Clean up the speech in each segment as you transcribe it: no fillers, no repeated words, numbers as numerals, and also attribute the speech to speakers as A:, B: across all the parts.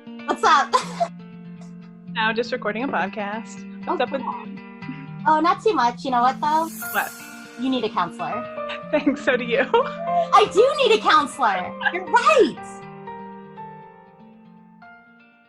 A: What's up?
B: Now just recording a podcast. What's up with you?
A: Oh, not too much. You know what, though?
B: What?
A: You need a counselor.
B: Thanks, so do you.
A: I do need a counselor. You're right.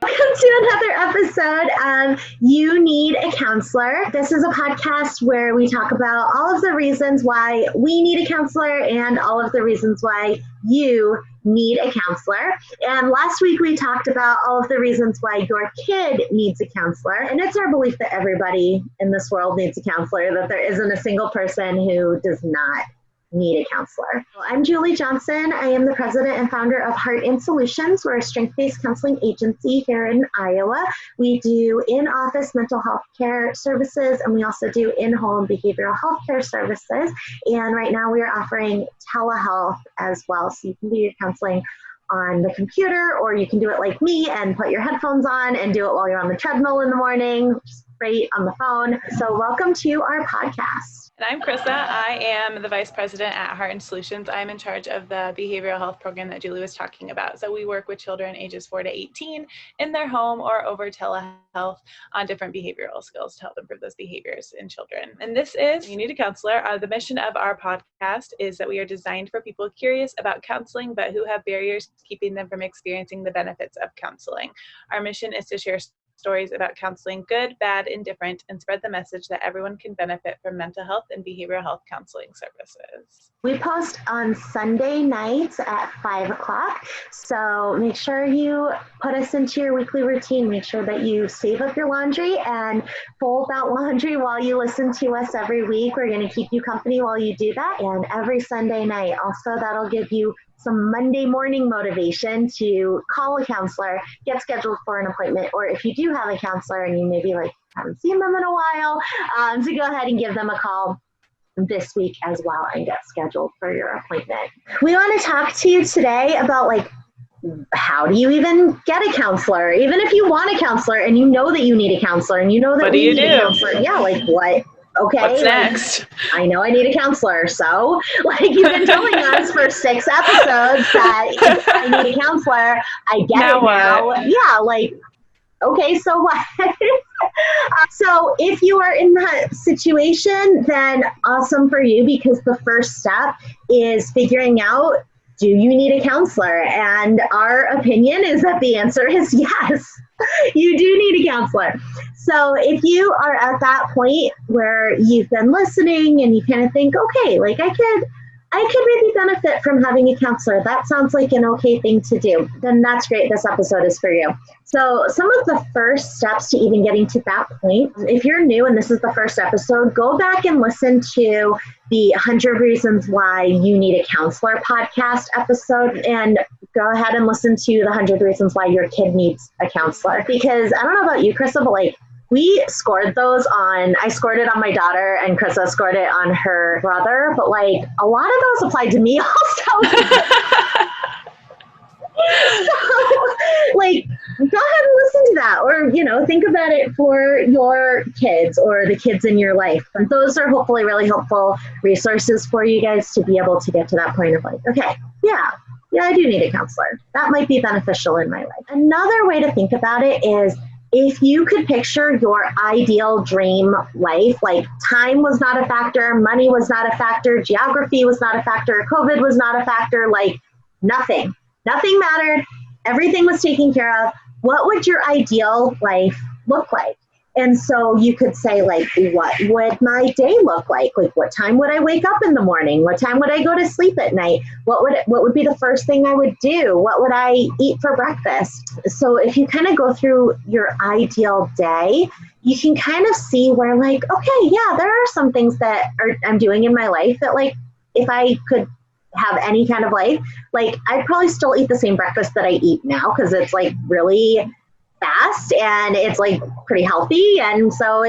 C: Welcome to another episode of You Need a Counselor. This is a podcast where we talk about all of the reasons why we need a counselor and all of the reasons why you need a counselor. And last week we talked about all of the reasons why your kid needs a counselor. And it's our belief that everybody in this world needs a counselor, that there isn't a single person who does not need a counselor. I'm Julie Johnson. I am the president and founder of Heart In Solutions. We're a strength-based counseling agency here in Iowa. We do in-office mental health care services, and we also do in-home behavioral health care services. And right now we are offering telehealth as well. So you can do your counseling on the computer, or you can do it like me and put your headphones on and do it while you're on the treadmill in the morning, which is great, on the phone. So welcome to our podcast.
B: And I'm Krissa. I am the vice president at Heart In Solutions. I'm in charge of the behavioral health program that Julie was talking about. So we work with children ages 4 to 18 in their home or over telehealth on different behavioral skills to help improve those behaviors in children. And this is You Need a Counselor. The mission of our podcast is that we are designed for people curious about counseling, but who have barriers keeping them from experiencing the benefits of counseling. Our mission is to share stories about counseling, good, bad, indifferent, and spread the message that everyone can benefit from mental health and behavioral health counseling services.
C: We post on Sunday nights at 5 o'clock, so make sure you put us into your weekly routine. Make sure that you save up your laundry and fold that laundry while you listen to us every week. We're going to keep you company while you do that, and every Sunday night. Also, that'll give you some Monday morning motivation to call a counselor, get scheduled for an appointment, or if you do have a counselor and you maybe haven't seen them in a while, to go ahead and give them a call this week as well and get scheduled for your appointment. We want to talk to you today about how do you even get a counselor? Even if you want a counselor and you know that you need a counselor and you know that
B: what do you
C: need
B: do?
C: A counselor, yeah, what? Okay.
B: What's next?
C: I know I need a counselor. So, you've been telling us for 6 episodes that I need a counselor. I get
B: now
C: it now.
B: what?
C: Yeah, okay, so what? So if you are in that situation, then awesome for you, because the first step is figuring out, do you need a counselor? And our opinion is that the answer is yes. You do need a counselor. So if you are at that point where you've been listening and you kind of think, okay, I could maybe benefit from having a counselor. That sounds like an okay thing to do. Then that's great. This episode is for you. So some of the first steps to even getting to that point, if you're new and this is the first episode, go back and listen to the 100 Reasons Why You Need a Counselor podcast episode, and go ahead and listen to the 100 Reasons Why Your Kid Needs a Counselor. Because I don't know about you, Krissa, but we scored those I scored it on my daughter, and Krissa scored it on her brother, but a lot of those applied to me also. So, go ahead and listen to that, or, think about it for your kids or the kids in your life. And those are hopefully really helpful resources for you guys to be able to get to that point of okay, yeah, I do need a counselor. That might be beneficial in my life. Another way to think about it is, if you could picture your ideal dream life, time was not a factor, money was not a factor, geography was not a factor, COVID was not a factor, nothing mattered, everything was taken care of, what would your ideal life look like? And so you could say, what would my day look like? What time would I wake up in the morning? What time would I go to sleep at night? What would be the first thing I would do? What would I eat for breakfast? So if you kind of go through your ideal day, you can kind of see where okay, yeah, there are some things that I'm doing in my life that if I could have any kind of life, I'd probably still eat the same breakfast that I eat now, because it's really fast and it's pretty healthy, and so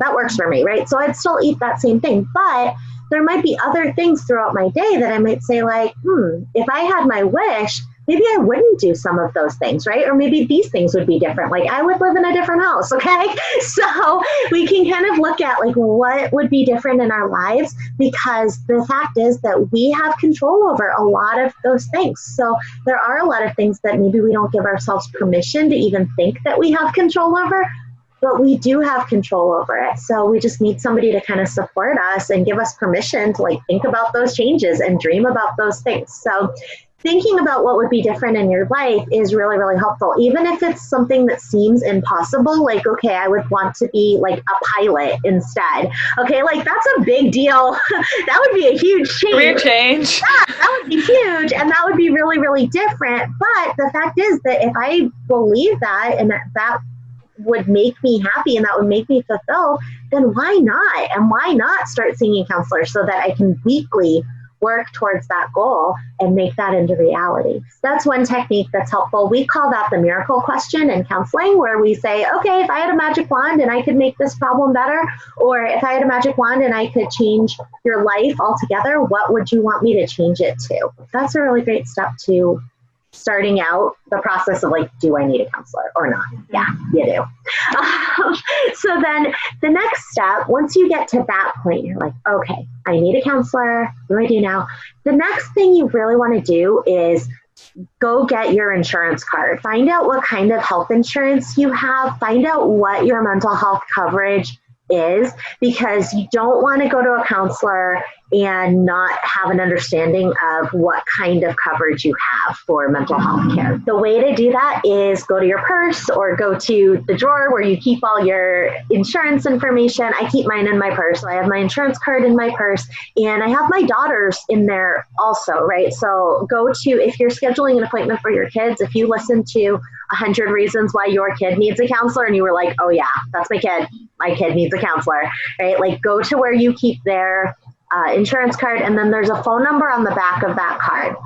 C: that works for me, right? So I'd still eat that same thing, but there might be other things throughout my day that I might say if I had my wish, maybe I wouldn't do some of those things, right? Or maybe these things would be different. Like I would live in a different house, okay? So we can kind of look at like what would be different in our lives, because the fact is that we have control over a lot of those things. So there are a lot of things that maybe we don't give ourselves permission to even think that we have control over, but we do have control over it. So we just need somebody to kind of support us and give us permission to like think about those changes and dream about those things. So thinking about what would be different in your life is really, really helpful. Even if it's something that seems impossible, like, okay, I would want to be like a pilot instead. Okay, like that's a big deal. That would be a huge change.
B: Career change.
C: Yeah, that would be huge, and that would be really, really different. But the fact is that if I believe that and that would make me happy and that would make me fulfilled, then why not? And why not start seeing a counselor so that I can weekly work towards that goal and make that into reality. That's one technique that's helpful. We call that the miracle question in counseling, where we say, okay, if I had a magic wand and I could make this problem better, or if I had a magic wand and I could change your life altogether, what would you want me to change it to? That's a really great step to starting out the process of like, do I need a counselor or not? Yeah, you do. So then the next step, once you get to that point, you're like, okay, I need a counselor. What do I do now? The next thing you really want to do is go get your insurance card. Find out what kind of health insurance you have. Find out what your mental health coverage is, because you don't want to go to a counselor and not have an understanding of what kind of coverage you have for mental health care. The way to do that is go to your purse or go to the drawer where you keep all your insurance information. I keep mine in my purse. So I have my insurance card in my purse, and I have my daughter's in there also, right? So go to, if you're scheduling an appointment for your kids, if you listen to 100 Reasons Why Your Kid Needs a Counselor and you were like, oh yeah, that's my kid needs a counselor, right? Like go to where you keep their insurance card, and then there's a phone number on the back of that card.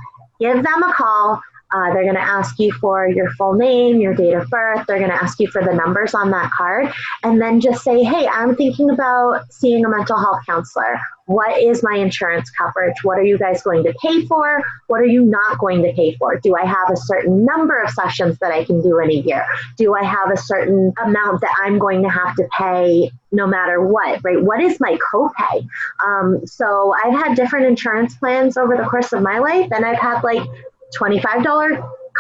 C: Give them a call. They're going to ask you for your full name, your date of birth. They're going to ask you for the numbers on that card, and then just say, hey, I'm thinking about seeing a mental health counselor. What is my insurance coverage? What are you guys going to pay for? What are you not going to pay for? Do I have a certain number of sessions that I can do in a year? Do I have a certain amount that I'm going to have to pay no matter what, right? What is my copay? So I've had different insurance plans over the course of my life, and I've had like $25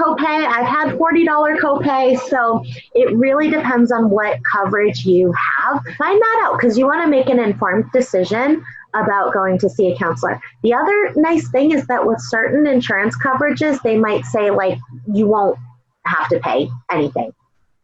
C: copay. I've had $40 copay. So it really depends on what coverage you have. Find that out, because you want to make an informed decision about going to see a counselor. The other nice thing is that with certain insurance coverages, they might say like, you won't have to pay anything.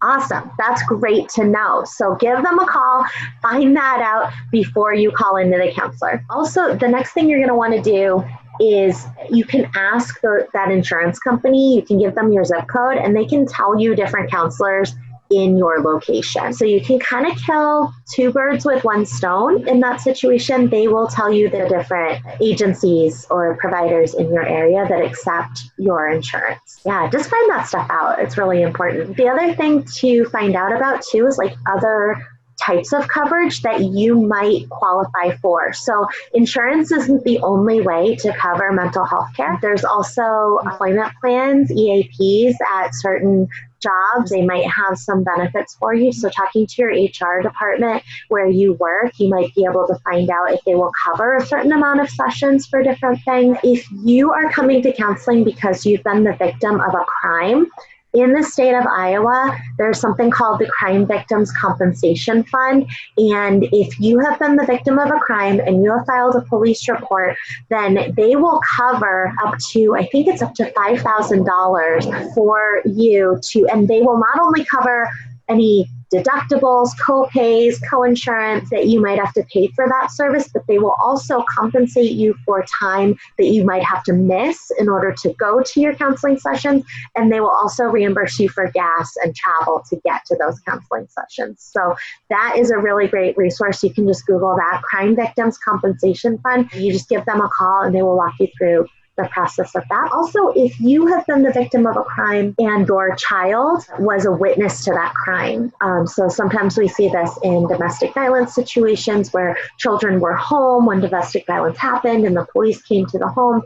C: Awesome. That's great to know. So give them a call, find that out before you call into the counselor. Also, the next thing you're going to want to do is you can ask that insurance company, you can give them your zip code, and they can tell you different counselors in your location. So you can kind of kill two birds with one stone. In that situation, they will tell you the different agencies or providers in your area that accept your insurance. Yeah, just find that stuff out. It's really important. The other thing to find out about too is like other types of coverage that you might qualify for. So insurance isn't the only way to cover mental health care. There's also employment plans, EAPs at certain jobs. They might have some benefits for you. So talking to your HR department where you work, you might be able to find out if they will cover a certain amount of sessions for different things. If you are coming to counseling because you've been the victim of a crime, in the state of Iowa, there's something called the Crime Victims Compensation Fund. And if you have been the victim of a crime and you have filed a police report, then they will cover up to, I think it's up to $5,000 for you to, and they will not only cover any deductibles, co-pays, co-insurance that you might have to pay for that service, but they will also compensate you for time that you might have to miss in order to go to your counseling sessions. And they will also reimburse you for gas and travel to get to those counseling sessions. So that is a really great resource. You can just Google that, Crime Victims Compensation Fund. You just give them a call and they will walk you through the process of that. Also, if you have been the victim of a crime and your child was a witness to that crime. So sometimes we see this in domestic violence situations where children were home when domestic violence happened and the police came to the home.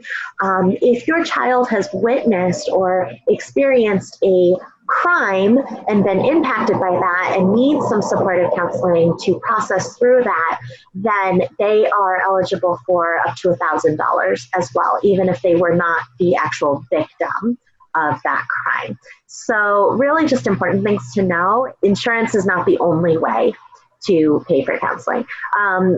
C: If your child has witnessed or experienced a crime and been impacted by that and needs some supportive counseling to process through that, then they are eligible for up to $1,000 as well, even if they were not the actual victim of that crime. So really just important things to know. Insurance is not the only way to pay for counseling.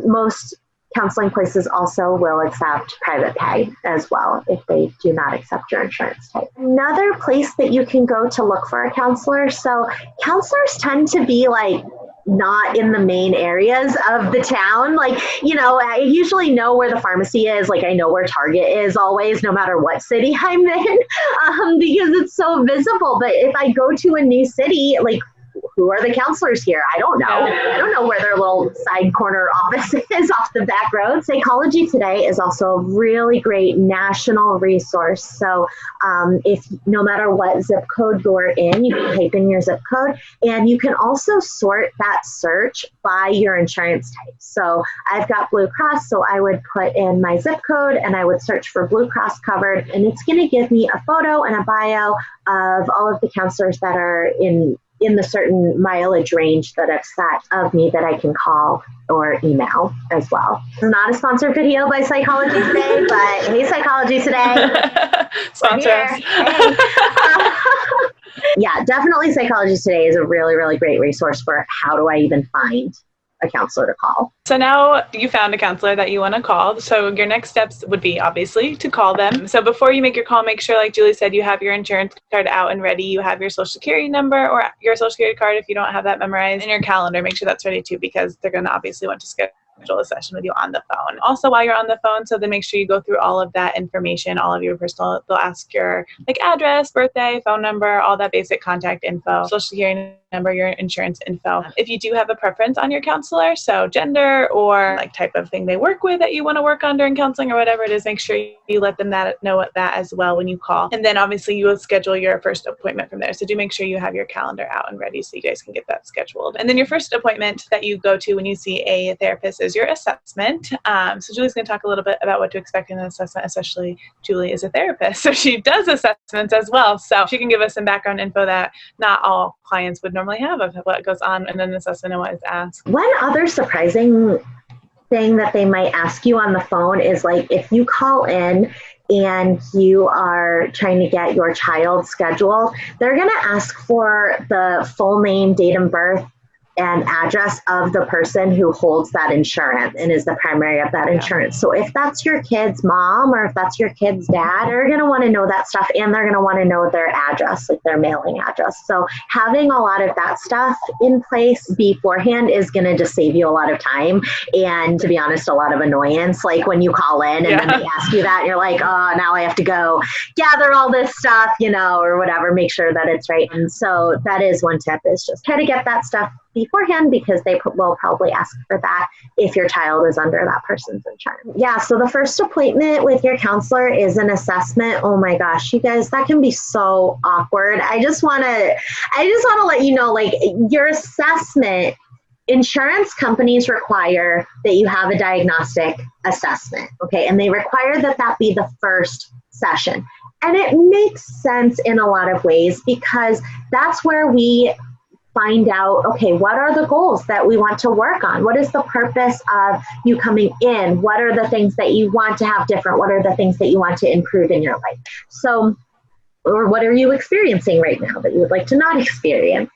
C: Most counseling places also will accept private pay as well if they do not accept your insurance type. Another place that you can go to look for a counselor. So counselors tend to be like not in the main areas of the town. Like, you know, I usually know where the pharmacy is. Like I know where Target is always, no matter what city I'm in, because it's so visible. But if I go to a new city, like who are the counselors here? I don't know. I don't know where their little side corner office is off the back road. Psychology Today is also a really great national resource. So if no matter what zip code you're in, you can type in your zip code, and you can also sort that search by your insurance type. So I've got Blue Cross, so I would put in my zip code and I would search for Blue Cross covered, and it's going to give me a photo and a bio of all of the counselors that are in the certain mileage range that I've set of me that I can call or email as well. It's not a sponsored video by Psychology Today, but hey, Psychology Today.
B: Sponsor us.
C: Hey. Yeah, definitely Psychology Today is a really, really great resource for how do I even find a counselor to call.
B: So now you found a counselor that you want to call. So your next steps would be obviously to call them. So before you make your call, make sure, like Julie said, you have your insurance card out and ready. You have your social security number or your social security card if you don't have that memorized, in your calendar. Make sure that's ready too, because they're going to obviously want to schedule a session with you on the phone. Also, while you're on the phone, so then make sure you go through all of that information, all of your personal, they'll ask your like address, birthday, phone number, all that basic contact info, social security number, your insurance info. If you do have a preference on your counselor, so gender or like type of thing they work with that you want to work on during counseling or whatever it is, make sure you let them know that as well when you call. And then obviously you will schedule your first appointment from there. So do make sure you have your calendar out and ready so you guys can get that scheduled. And then your first appointment that you go to when you see a therapist is your assessment. So Julie's going to talk a little bit about what to expect in an assessment, especially Julie is a therapist, so she does assessments as well. So she can give us some background info that not all clients would normally have of what goes on in an assessment and what is asked.
C: One other surprising thing that they might ask you on the phone is like if you call in and you are trying to get your child scheduled, they're going to ask for the full name, date of birth, and address of the person who holds that insurance and is the primary of that insurance. So if that's your kid's mom or if that's your kid's dad, they're going to want to know that stuff, and they're going to want to know their address, like their mailing address. So having a lot of that stuff in place beforehand is going to just save you a lot of time and, to be honest, a lot of annoyance. Like when you call in and then they ask you that and you're like, oh, now I have to go gather all this stuff, you know, or whatever, make sure that it's right. And so that is one tip, is just try to get that stuff beforehand, because they will probably ask for that if your child is under that person's insurance. Yeah, so the first appointment with your counselor is an assessment. Oh my gosh, you guys, that can be so awkward. I just want to let you know, like, your assessment, insurance companies require that you have a diagnostic assessment, okay? And they require that that be the first session. And it makes sense in a lot of ways, because that's where we find out, okay, what are the goals that we want to work on? What is the purpose of you coming in? What are the things that you want to have different? What are the things that you want to improve in your life? So, or what are you experiencing right now that you would like to not experience?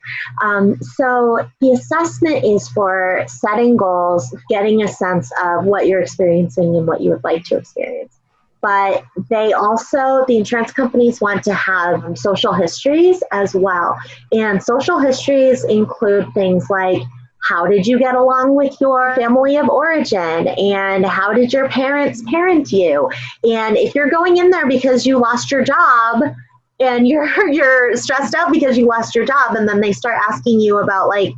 C: So the assessment is for setting goals, getting a sense of what you're experiencing and what you would like to experience. But they also, the insurance companies want to have social histories as well. And social histories include things like, how did you get along with your family of origin? And how did your parents parent you? And if you're going in there because you lost your job and you're stressed out because you lost your job, and then they start asking you about like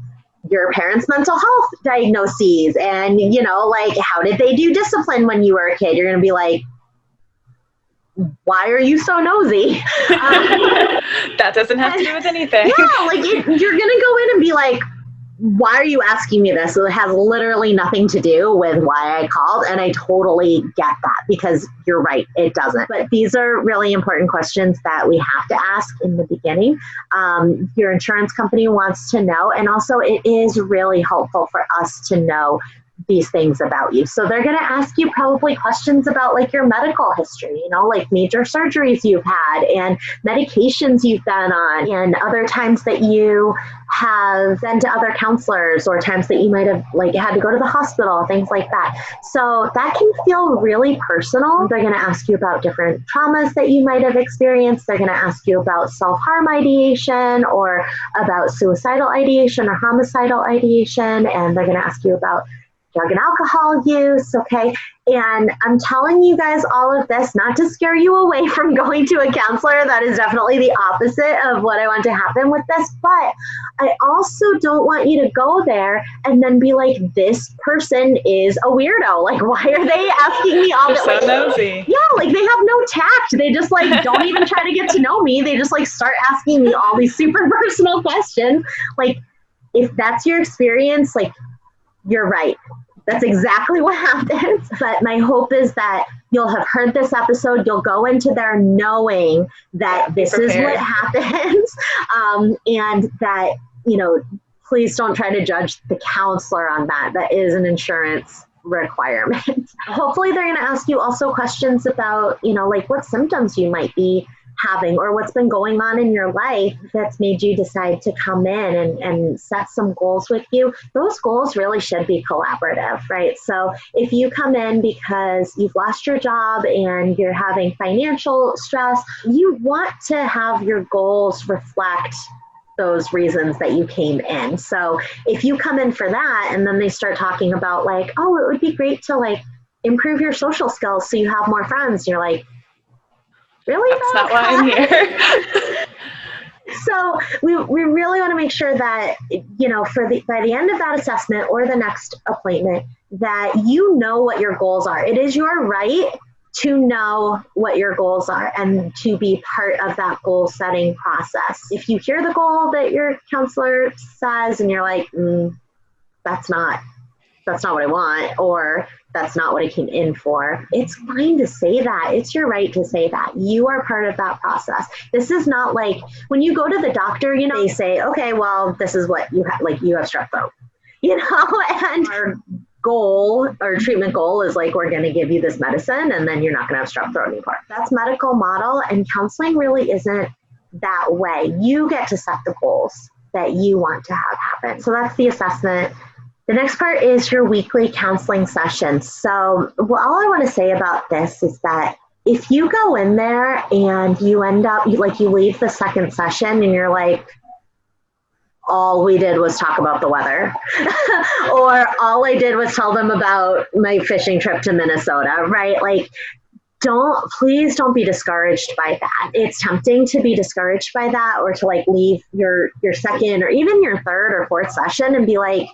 C: your parents' mental health diagnoses and, you know, like, how did they do discipline when you were a kid? You're going to be like, why are you so nosy?
B: That doesn't have to do with anything.
C: Yeah, like you're going to go in and be like, why are you asking me this? So it has literally nothing to do with why I called. And I totally get that because you're right, it doesn't. But these are really important questions that we have to ask in the beginning. Your insurance company wants to know. And also it is really helpful for us to know these things about you. So they're going to ask you probably questions about like your medical history, like major surgeries you've had and medications you've been on and other times that you have been to other counselors or times that you might have like had to go to the hospital, things like that. So that can feel really personal. They're going to ask you about different traumas that you might have experienced. They're going to ask you about self-harm ideation or about suicidal ideation or homicidal ideation. And they're going to ask you about drug and alcohol use, okay? And I'm telling you guys all of this not to scare you away from going to a counselor. That is definitely the opposite of what I want to happen with this. But I also don't want you to go there and then be like, this person is a weirdo. Like, why are they asking me all
B: They're
C: that?
B: so nosy.
C: Yeah, like they have no tact. They just like don't even try to get to know me. They just like start asking me all these super personal questions. Like, if that's your experience, like, you're right. That's exactly what happens. But my hope is that you'll have heard this episode. You'll go into there knowing that this is what happens. And that, please don't try to judge the counselor on that. That is an insurance requirement. Hopefully they're going to ask you also questions about, like what symptoms you might be having or what's been going on in your life that's made you decide to come in and set some goals with you. Those goals really should be collaborative, right? So if you come in because you've lost your job and you're having financial stress, you want to have your goals reflect those reasons that you came in. So if you come in for that and then they start talking about like, oh, it would be great to like improve your social skills so you have more friends, and you're like, really?
B: That's not why I'm here.
C: So we really want to make sure that, by the end of that assessment or the next appointment, that you know what your goals are. It is your right to know what your goals are and to be part of that goal setting process. If you hear the goal that your counselor says and you're like, that's not what I want, or that's not what I came in for, it's fine to say that. It's your right to say that. You are part of that process. This is not like when you go to the doctor, they say, okay, well, this is what you have, like you have strep throat, and our goal or treatment goal is like, we're going to give you this medicine and then you're not going to have strep throat anymore. That's medical model, and counseling really isn't that way. You get to set the goals that you want to have happen. So that's the assessment. The next part is your weekly counseling sessions. So all I want to say about this is that if you go in there and you end up, you leave the second session and you're like, all we did was talk about the weather, or all I did was tell them about my fishing trip to Minnesota, right? Like, please don't be discouraged by that. It's tempting to be discouraged by that, or to like leave your second or even your third or fourth session and be like,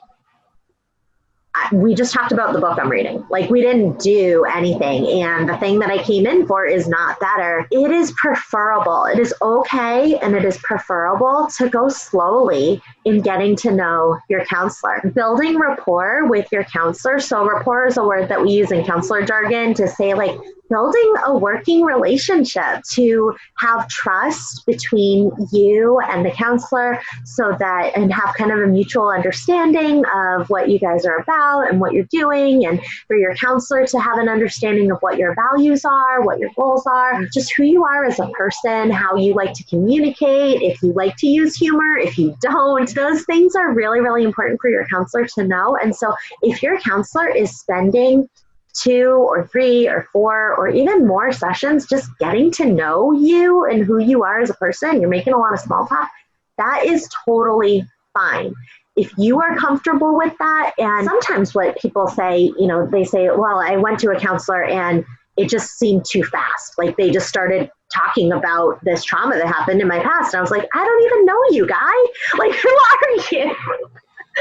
C: we just talked about the book I'm reading. Like, we didn't do anything. And the thing that I came in for is not better. It is preferable. It is okay. And it is preferable to go slowly in getting to know your counselor. Building rapport with your counselor. So rapport is a word that we use in counselor jargon to say like building a working relationship, to have trust between you and the counselor and have kind of a mutual understanding of what you guys are about and what you're doing, and for your counselor to have an understanding of what your values are, what your goals are, just who you are as a person, how you like to communicate, if you like to use humor, if you don't. Those things are really, really important for your counselor to know. And so if your counselor is spending 2 or 3 or 4 or even more sessions just getting to know you and who you are as a person, you're making a lot of small talk, that is totally fine. If you are comfortable with that, and sometimes what people say, they say, well, I went to a counselor and it just seemed too fast. Like they just started talking about this trauma that happened in my past. And I was like, I don't even know you, guy. Like, who are you?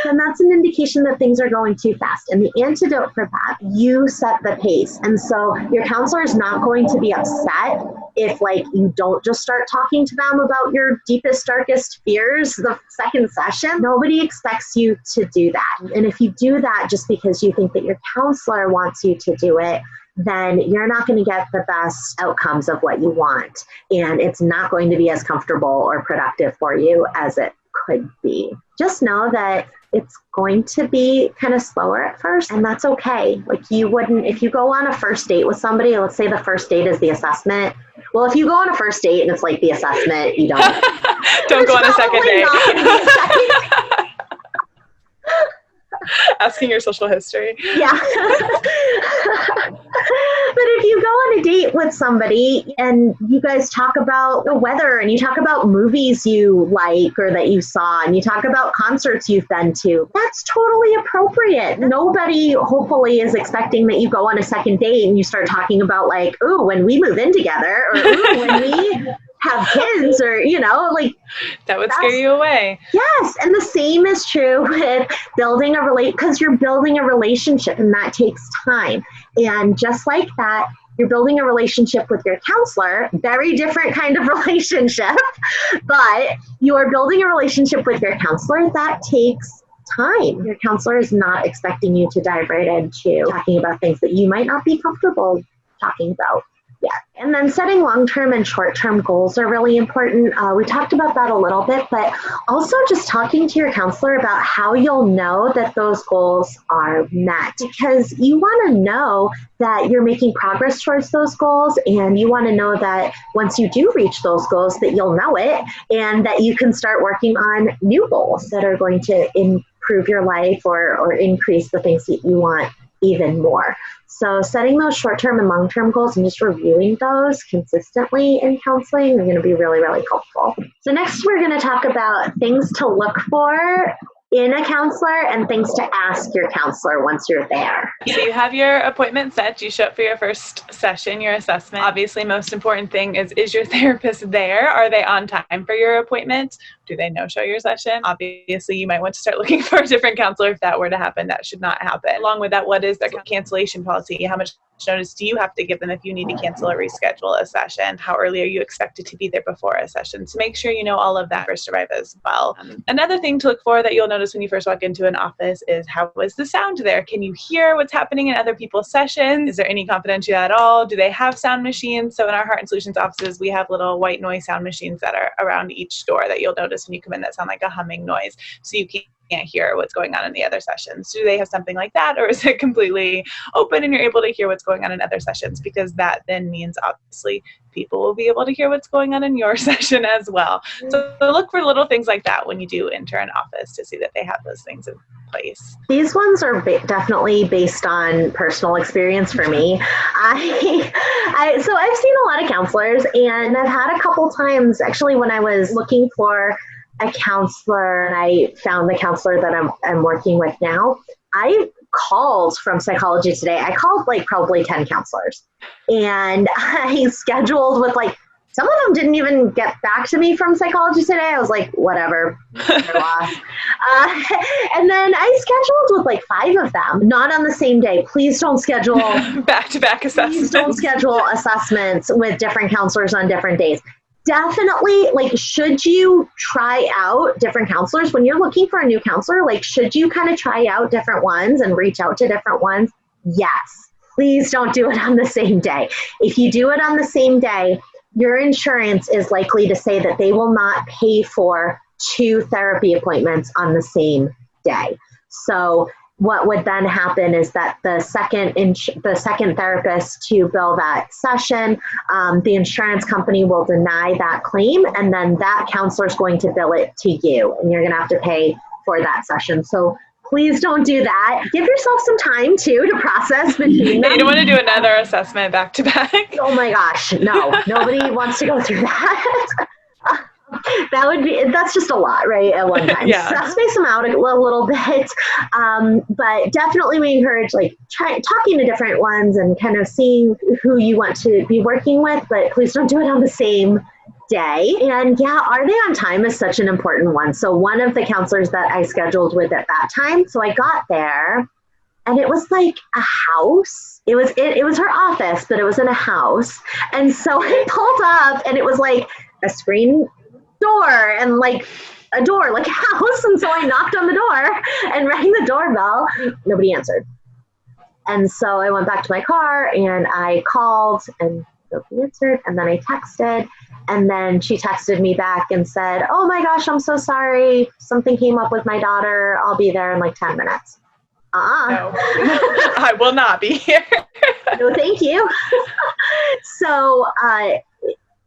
C: then that's an indication that things are going too fast. And the antidote for that, you set the pace. And so your counselor is not going to be upset if like you don't just start talking to them about your deepest, darkest fears the second session. Nobody expects you to do that. And if you do that just because you think that your counselor wants you to do it, then you're not going to get the best outcomes of what you want. And it's not going to be as comfortable or productive for you as it could be. Just know that it's going to be kind of slower at first, and that's okay. Like you wouldn't, if you go on a first date with somebody, let's say the first date is the assessment. Well, if you go on a first date and it's like the assessment, you don't
B: go on a second date. Asking your social history.
C: Yeah. But if you go on a date with somebody and you guys talk about the weather and you talk about movies you like or that you saw and you talk about concerts you've been to, that's totally appropriate. Nobody hopefully is expecting that you go on a second date and you start talking about like, ooh, when we move in together, or ooh, when we have kids, or, you know, like
B: that would scare you away.
C: Yes. And the same is true with building a because you're building a relationship and that takes time. And just like that, you're building a relationship with your counselor, very different kind of relationship, but you are building a relationship with your counselor that takes time. Your counselor is not expecting you to dive right into talking about things that you might not be comfortable talking about. Yeah. And then setting long-term and short-term goals are really important. We talked about that a little bit, but also just talking to your counselor about how you'll know that those goals are met, because you want to know that you're making progress towards those goals, and you want to know that once you do reach those goals that you'll know it and that you can start working on new goals that are going to improve your life or increase the things that you want even more. So setting those short-term and long-term goals and just reviewing those consistently in counseling are going to be really, really helpful. So next we're going to talk about things to look for in a counselor and things to ask your counselor once you're there.
B: So you have your appointment set, you show up for your first session, your assessment. Obviously, most important thing is your therapist there? Are they on time for your appointment? Do they no-show your session? Obviously, you might want to start looking for a different counselor if that were to happen. That should not happen. Along with that, what is their cancellation policy? How much notice do you have to give them if you need to cancel or reschedule a session? How early are you expected to be there before a session? So make sure you know all of that first arrive as well. Another thing to look for that you'll notice when you first walk into an office is how is the sound there? Can you hear what's happening in other people's sessions? Is there any confidentiality at all? Do they have sound machines? So in our Heart and Solutions offices, we have little white noise sound machines that are around each door that you'll notice when you come in that sound like a humming noise. So you can't hear what's going on in the other sessions. Do they have something like that, or is it completely open and you're able to hear what's going on in other sessions? Because that then means obviously people will be able to hear what's going on in your session as well. So look for little things like that when you do enter an office to see that they have those things in place.
C: These ones are definitely based on personal experience for me. So I've seen a lot of counselors, and I've had a couple times actually when I was looking for a counselor and I found the counselor that I'm working with now, I called from Psychology Today. I called like probably 10 counselors, and I scheduled with like, some of them didn't even get back to me from Psychology Today. I was like, whatever, they're lost. And then I scheduled with like 5 of them, not on the same day. Please don't schedule
B: back-to-back assessments.
C: Please don't schedule assessments with different counselors on different days. Definitely, like, should you try out different counselors when you're looking for a new counselor? Like, should you kind of try out different ones and reach out to different ones? Yes. Please don't do it on the same day. If you do it on the same day, your insurance is likely to say that they will not pay for 2 therapy appointments on the same day. So what would then happen is that the second therapist to bill that session, the insurance company will deny that claim, and then that counselor is going to bill it to you, and you're going to have to pay for that session. So please don't do that. Give yourself some time too to process between them.
B: You don't want to do another assessment back to back.
C: Oh my gosh, no, nobody wants to go through that. That's just a lot, right, at one time.
B: Yeah.
C: So space them out a little bit. But definitely we encourage talking to different ones and kind of seeing who you want to be working with, but please don't do it on the same day. And yeah, are they on time is such an important one. So one of the counselors that I scheduled with at that time, so I got there and it was like a house. It was her office, but it was in a house. And so I pulled up and it was like a screen door and like a door, like a house. And so I knocked on the door and rang the doorbell. Nobody answered. And so I went back to my car and I called and nobody answered. And then I texted. And then she texted me back and said, oh my gosh, I'm so sorry. Something came up with my daughter. I'll be there in like 10 minutes.
B: No, I will not be here.
C: No, thank you. So,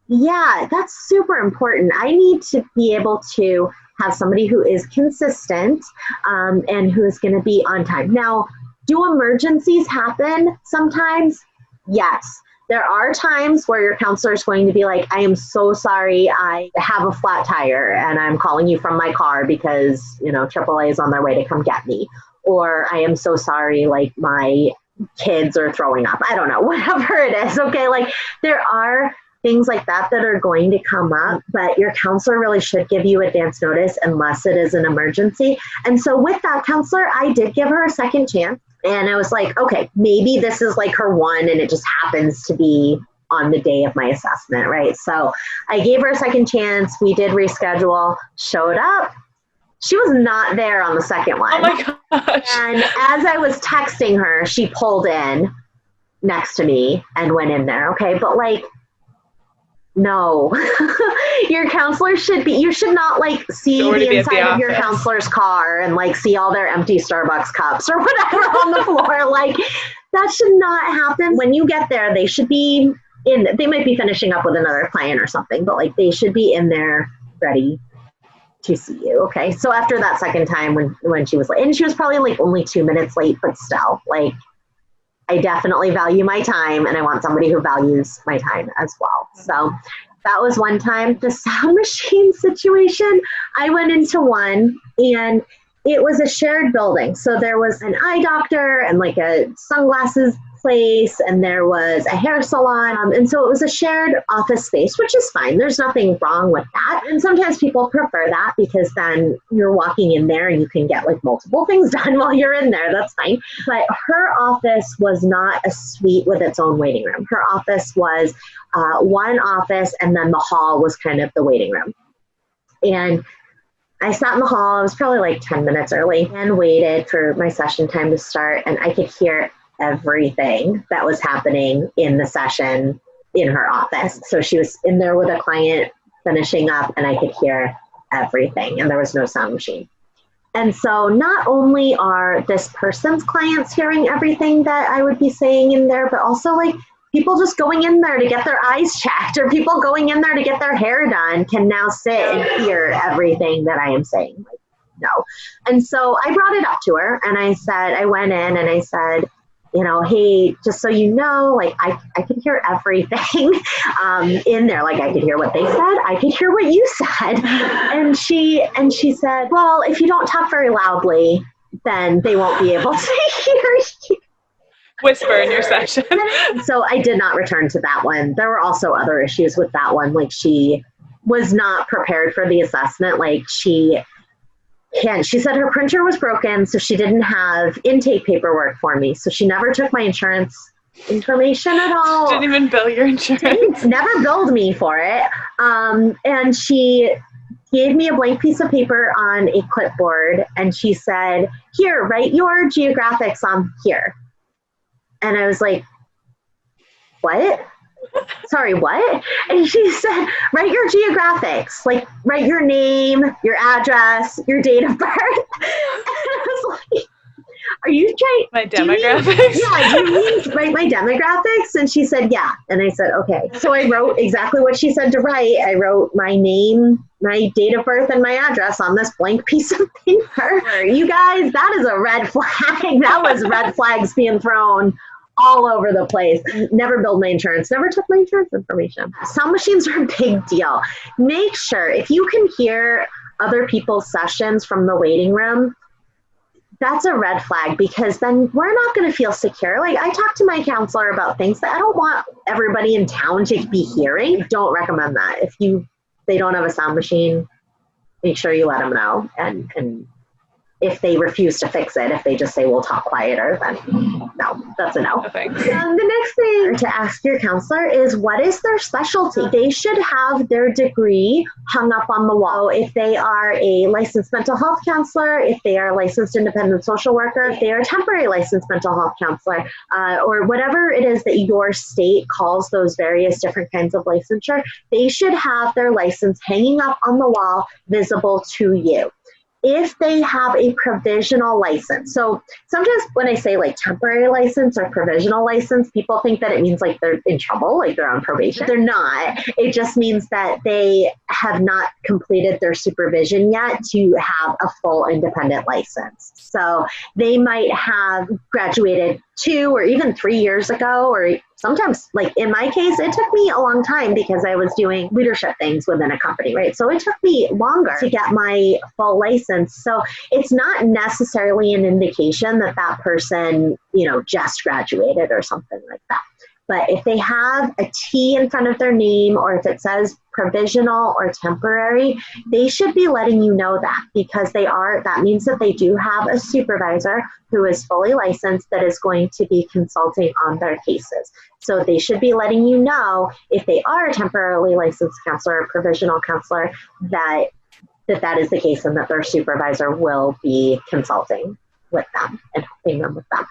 C: yeah, that's super important. I need to be able to have somebody who is consistent and who is going to be on time. Now, do emergencies happen sometimes? Yes. There are times where your counselor is going to be like, I am so sorry, I have a flat tire and I'm calling you from my car because, AAA is on their way to come get me. Or I am so sorry, like my kids are throwing up. I don't know, whatever it is. Okay, like there are things like that are going to come up, but your counselor really should give you advance notice unless it is an emergency. And so with that counselor, I did give her a second chance. And I was like, okay, maybe this is like her one and it just happens to be on the day of my assessment, right? So I gave her a second chance. We did reschedule, showed up. She was not there on the second one.
B: Oh my gosh.
C: And as I was texting her, she pulled in next to me and went in there. Okay, but like, no, your counselor you should not like see the inside of your counselor's car and like see all their empty Starbucks cups or whatever on the floor. Like that should not happen. When you get there, they should be they might be finishing up with another client or something, but like they should be in there ready to see you. Okay. So after that second time when she was late, and she was probably like only 2 minutes late, but still like, I definitely value my time and I want somebody who values my time as well. So that was one time. The sound machine situation, I went into one and it was a shared building. So there was an eye doctor and like a sunglasses place and there was a hair salon. And so it was a shared office space, which is fine. There's nothing wrong with that. And sometimes people prefer that because then you're walking in there and you can get like multiple things done while you're in there. That's fine. But her office was not a suite with its own waiting room. Her office was one office and then the hall was kind of the waiting room. And I sat in the hall. I was probably like 10 minutes early and waited for my session time to start. And I could hear everything that was happening in the session in her office. So she was in there with a client finishing up and I could hear everything and there was no sound machine. And so not only are this person's clients hearing everything that I would be saying in there, but also like people just going in there to get their eyes checked or people going in there to get their hair done can now sit and hear everything that I am saying. Like, no. And so I brought it up to her and I went in and I said, hey, just so you know, like I could hear everything in there. Like I could hear what they said. I could hear what you said. And she said, well, if you don't talk very loudly, then they won't be able to hear you.
B: Whisper in your session.
C: So I did not return to that one. There were also other issues with that one. Like she was not prepared for the assessment. Like she said her printer was broken, so she didn't have intake paperwork for me. So she never took my insurance information at all.
B: Didn't even bill your insurance.
C: Never billed me for it. And she gave me a blank piece of paper on a clipboard and she said, here, write your geographics on here. And I was like, what? Sorry, what? And she said, write your geographics, like write your name, your address, your date of birth. And I was like, are you trying?
B: My demographics?
C: Do you mean write my demographics? And she said, yeah. And I said, okay. So I wrote exactly what she said to write. I wrote my name, my date of birth, and my address on this blank piece of paper. You guys, that is a red flag. That was red flags being thrown all over the place. Never billed my insurance, never took my insurance information. Sound machines are a big deal. Make sure if you can hear other people's sessions from the waiting room, that's a red flag because then we're not going to feel secure. Like I talked to my counselor about things that I don't want everybody in town to be hearing. Don't recommend that. If you they don't have a sound machine, make sure you let them know. And if they refuse to fix it, if they just say, we'll talk quieter, then no, that's a no.
B: Okay.
C: The next thing to ask your counselor is, what is their specialty? They should have their degree hung up on the wall. If they are a licensed mental health counselor, if they are a licensed independent social worker, if they are a temporary licensed mental health counselor, or whatever it is that your state calls those various different kinds of licensure, they should have their license hanging up on the wall, visible to you. If they have a provisional license. So sometimes when I say like temporary license or provisional license, people think that it means like they're in trouble, like they're on probation. They're not. It just means that they have not completed their supervision yet to have a full independent license. So they might have graduated 2 or even 3 years ago, or sometimes, like in my case, it took me a long time because I was doing leadership things within a company, right? So it took me longer to get my full license. So it's not necessarily an indication that that person, just graduated or something like that. But if they have a T in front of their name, or if it says provisional or temporary, they should be letting you know that, because that means that they do have a supervisor who is fully licensed that is going to be consulting on their cases. So they should be letting you know, if they are a temporarily licensed counselor or provisional counselor, that is the case, and that their supervisor will be consulting with them and helping them with them.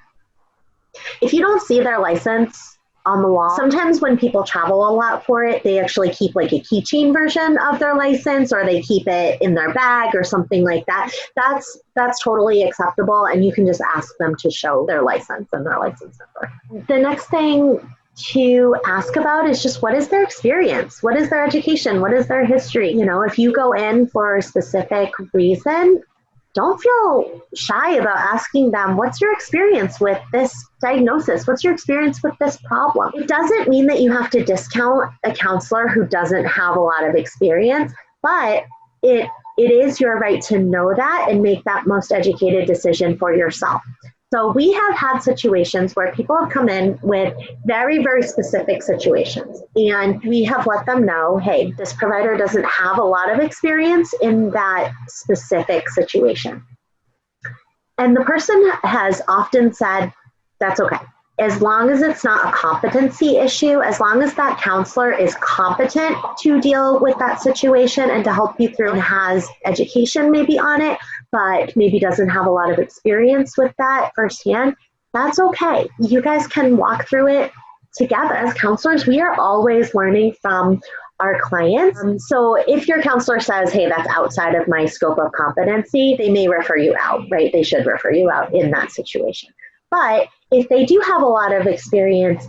C: If you don't see their license on the wall, sometimes when people travel a lot for it, they actually keep like a keychain version of their license, or they keep it in their bag or something like that. That's totally acceptable, and you can just ask them to show their license and their license number. The next thing to ask about is just, what is their experience? What is their education? What is their history? If you go in for a specific reason, don't feel shy about asking them, what's your experience with this diagnosis? What's your experience with this problem? It doesn't mean that you have to discount a counselor who doesn't have a lot of experience, but it is your right to know that and make that most educated decision for yourself. So we have had situations where people have come in with very, very specific situations, and we have let them know, hey, this provider doesn't have a lot of experience in that specific situation. And the person has often said, that's okay. As long as it's not a competency issue, as long as that counselor is competent to deal with that situation and to help you through, and has education maybe on it, but maybe doesn't have a lot of experience with that firsthand, that's okay. You guys can walk through it together. As counselors, we are always learning from our clients. So if your counselor says, hey, that's outside of my scope of competency, they may refer you out, right? They should refer you out in that situation. But if they do have a lot of experience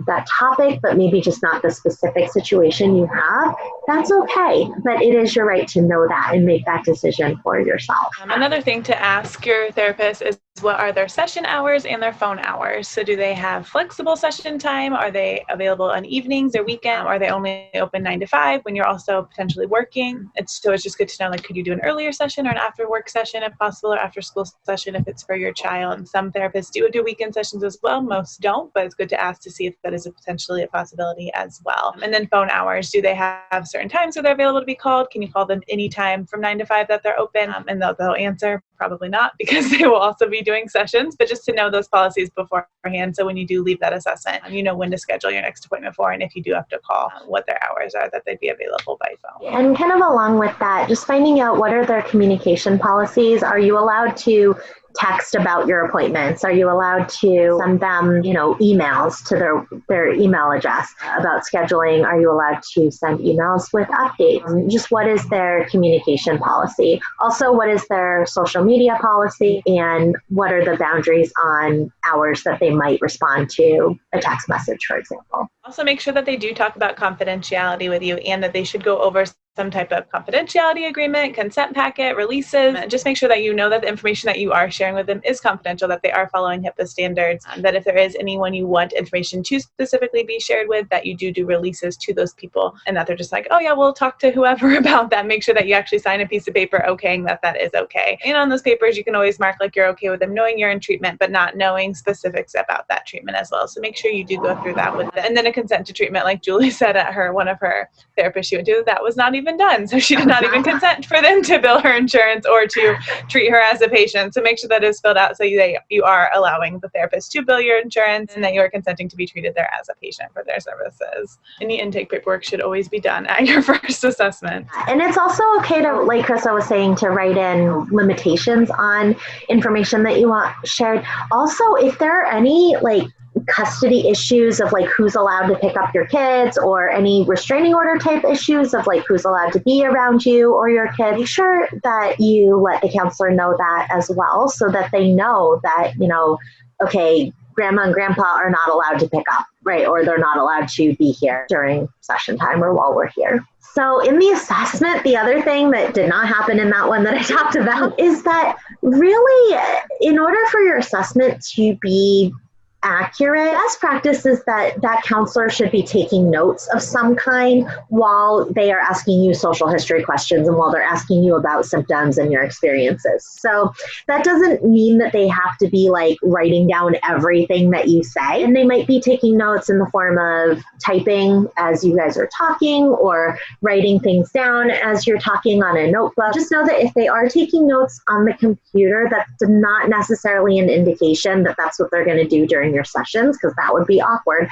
C: that topic, but maybe just not the specific situation you have, that's okay. But it is your right to know that and make that decision for yourself.
B: Another thing to ask your therapist is, what are their session hours and their phone hours? So do they have flexible session time? Are they available on evenings or weekend? Are they only open 9 to 5 when you're also potentially working? It's just good to know, like, could you do an earlier session or an after work session if possible, or after school session if it's for your child? And some therapists do weekend sessions as well. Most don't, but it's good to ask to see if that is potentially a possibility as well. And then phone hours, do they have certain times where they're available to be called? Can you call them anytime from 9 to 5 that they're open? And they'll answer. Probably not, because they will also be doing sessions, but just to know those policies beforehand, so when you do leave that assessment, you know when to schedule your next appointment for, and if you do have to call, what their hours are that they'd be available by phone.
C: And kind of along with that, just finding out, what are their communication policies? Are you allowed to text about your appointments? Are you allowed to send them, emails to their email address about scheduling? Are you allowed to send emails with updates? Just what is their communication policy? Also, what is their social media policy? And what are the boundaries on hours that they might respond to a text message, for example?
B: Also, make sure that they do talk about confidentiality with you, and that they should go over some type of confidentiality agreement, consent packet, releases. Just make sure that you know that the information that you are sharing with them is confidential, that they are following HIPAA standards, that if there is anyone you want information to specifically be shared with, that you do releases to those people, and that they're just like, oh yeah, we'll talk to whoever about that. Make sure that you actually sign a piece of paper okaying that is okay. And on those papers, you can always mark like you're okay with them knowing you're in treatment, but not knowing specifics about that treatment as well. So make sure you do go through that with them. And then a consent to treatment, like Julie said at one of her therapists she went to, that was not even even done. So she did not even consent for them to bill her insurance or to treat her as a patient. So make sure that is filled out so you are allowing the therapist to bill your insurance and that you are consenting to be treated there as a patient for their services. Any intake paperwork should always be done at your first assessment.
C: And it's also okay to, like Krista was saying, to write in limitations on information that you want shared. Also, if there are any like custody issues of like who's allowed to pick up your kids, or any restraining order type issues of like who's allowed to be around you or your kid, make sure that you let the counselor know that as well, so that they know that, you know, okay, grandma and grandpa are not allowed to pick up, right? Or they're not allowed to be here during session time or while we're here. So in the assessment, the other thing that did not happen in that one that I talked about is that really, in order for your assessment to be accurate, best practice is that that counselor should be taking notes of some kind while they are asking you social history questions and while they're asking you about symptoms and your experiences. So that doesn't mean that they have to be like writing down everything that you say, and they might be taking notes in the form of typing as you guys are talking or writing things down as you're talking on a notebook. Just know that if they are taking notes on the computer, that's not necessarily an indication that that's what they're going to do during your sessions, because that would be awkward.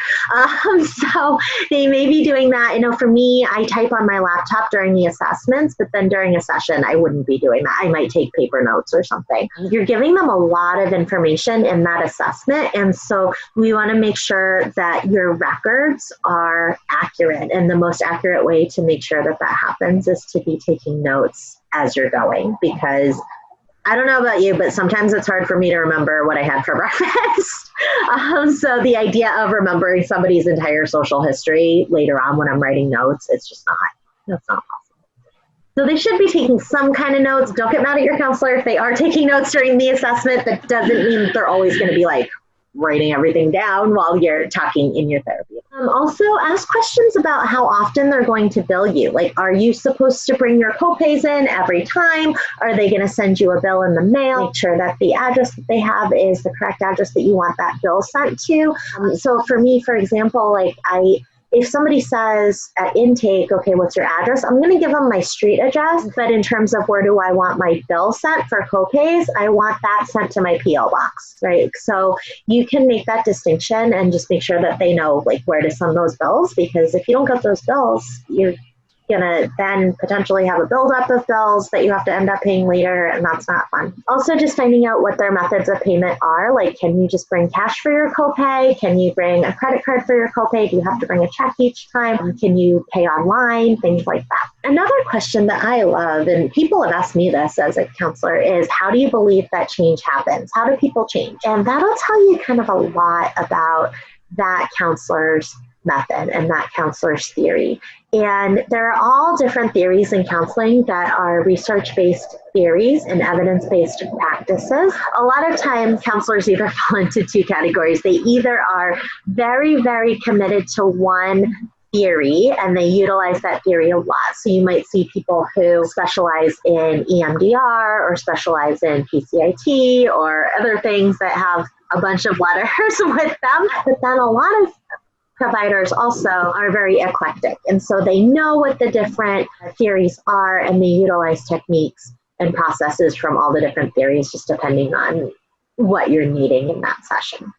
C: So they may be doing that. You know, for me, I type on my laptop during the assessments, but then during a session, I wouldn't be doing that. I might take paper notes or something. You're giving them a lot of information in that assessment. And so we want to make sure that your records are accurate. And the most accurate way to make sure that that happens is to be taking notes as you're going, because I don't know about you, but sometimes it's hard for me to remember what I had for breakfast. So the idea of remembering somebody's entire social history later on when I'm writing notes, it's not possible. So they should be taking some kind of notes. Don't get mad at your counselor if they are taking notes during the assessment. That doesn't mean that they're always going to be like writing everything down while you're talking in your therapy. Also, ask questions about how often they're going to bill you. Like, are you supposed to bring your copays in every time? Are they going to send you a bill in the mail? Make sure that the address that they have is the correct address that you want that bill sent to. So for me, for example, like if somebody says at intake, okay, what's your address? I'm going to give them my street address, but in terms of where do I want my bill sent for copays, I want that sent to my PO box, right? So you can make that distinction and just make sure that they know like where to send those bills, because if you don't get those bills, you're going to then potentially have a buildup of bills that you have to end up paying later, and that's not fun. Also, just finding out what their methods of payment are. Like, can you just bring cash for your copay? Can you bring a credit card for your copay? Do you have to bring a check each time? Can you pay online? Things like that. Another question that I love, and people have asked me this as a counselor, is how do you believe that change happens? How do people change? And that'll tell you kind of a lot about that counselor's method and that counselor's theory. And there are all different theories in counseling that are research-based theories and evidence-based practices. A lot of times counselors either fall into two categories. They either are very, very committed to one theory and they utilize that theory a lot. So you might see people who specialize in EMDR or specialize in PCIT or other things that have a bunch of letters with them. But then a lot of providers also are very eclectic. And so they know what the different theories are and they utilize techniques and processes from all the different theories, just depending on what you're needing in that session.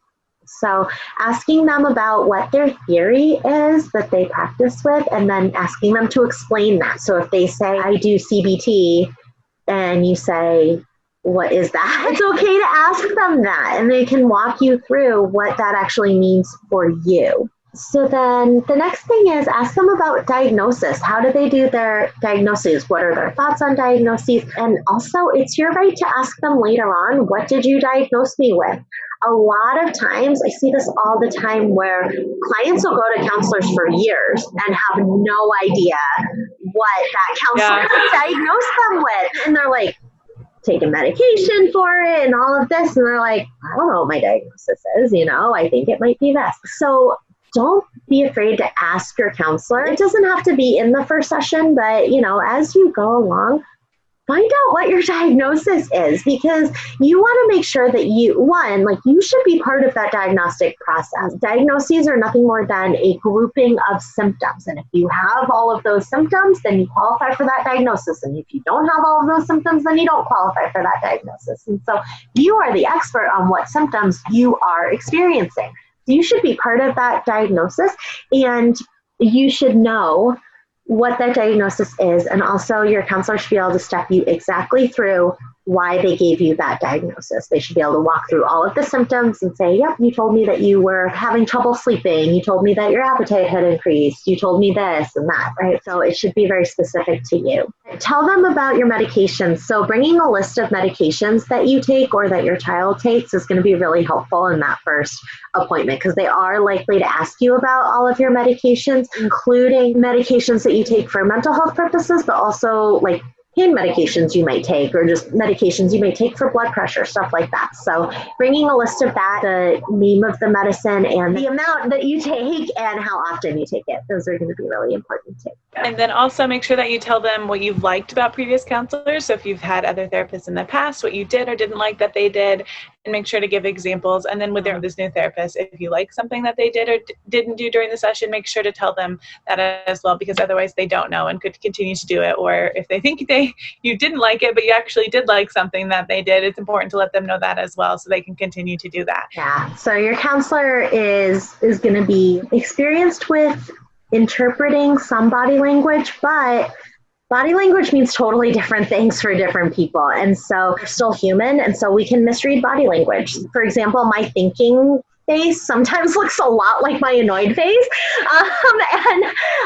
C: So asking them about what their theory is that they practice with, and then asking them to explain that. So if they say, I do CBT, and you say, what is that? It's okay to ask them that, and they can walk you through what that actually means for you. So then the next thing is ask them about diagnosis. How do they do their diagnoses? What are their thoughts on diagnoses? And also, it's your right to ask them later on, what did you diagnose me with? A lot of times, I see this all the time where clients will go to counselors for years and have no idea what that counselor diagnosed them with. And they're like, taking medication for it and all of this. And they're like, I don't know what my diagnosis is, I think it might be this. So don't be afraid to ask your counselor. It doesn't have to be in the first session, but as you go along, find out what your diagnosis is, because you want to make sure that you should be part of that diagnostic process. Diagnoses are nothing more than a grouping of symptoms. And if you have all of those symptoms, then you qualify for that diagnosis. And if you don't have all of those symptoms, then you don't qualify for that diagnosis. And so you are the expert on what symptoms you are experiencing. So you should be part of that diagnosis, and you should know what that diagnosis is, and also your counselor should be able to step you exactly through why they gave you that diagnosis. They should be able to walk through all of the symptoms and say, yep, you told me that you were having trouble sleeping. You told me that your appetite had increased. You told me this and that, right? So it should be very specific to you. Tell them about your medications. So bringing a list of medications that you take or that your child takes is going to be really helpful in that first appointment, because they are likely to ask you about all of your medications, including medications that you take for mental health purposes, but also like pain medications you might take, or just medications you may take for blood pressure, stuff like that. So bringing a list of that, the name of the medicine and the amount that you take and how often you take it, those are going to be really important too.
B: And then also make sure that you tell them what you've liked about previous counselors. So if you've had other therapists in the past, what you did or didn't like that they did, and make sure to give examples. And then with this new therapist, if you like something that they did or didn't do during the session, make sure to tell them that as well, because otherwise they don't know and could continue to do it. Or if they think you didn't like it, but you actually did like something that they did, it's important to let them know that as well, so they can continue to do that.
C: Yeah. So your counselor is going to be experienced with interpreting some body language, but body language means totally different things for different people. And so we're still human, and so we can misread body language. For example, my thinking face sometimes looks a lot like my annoyed face. And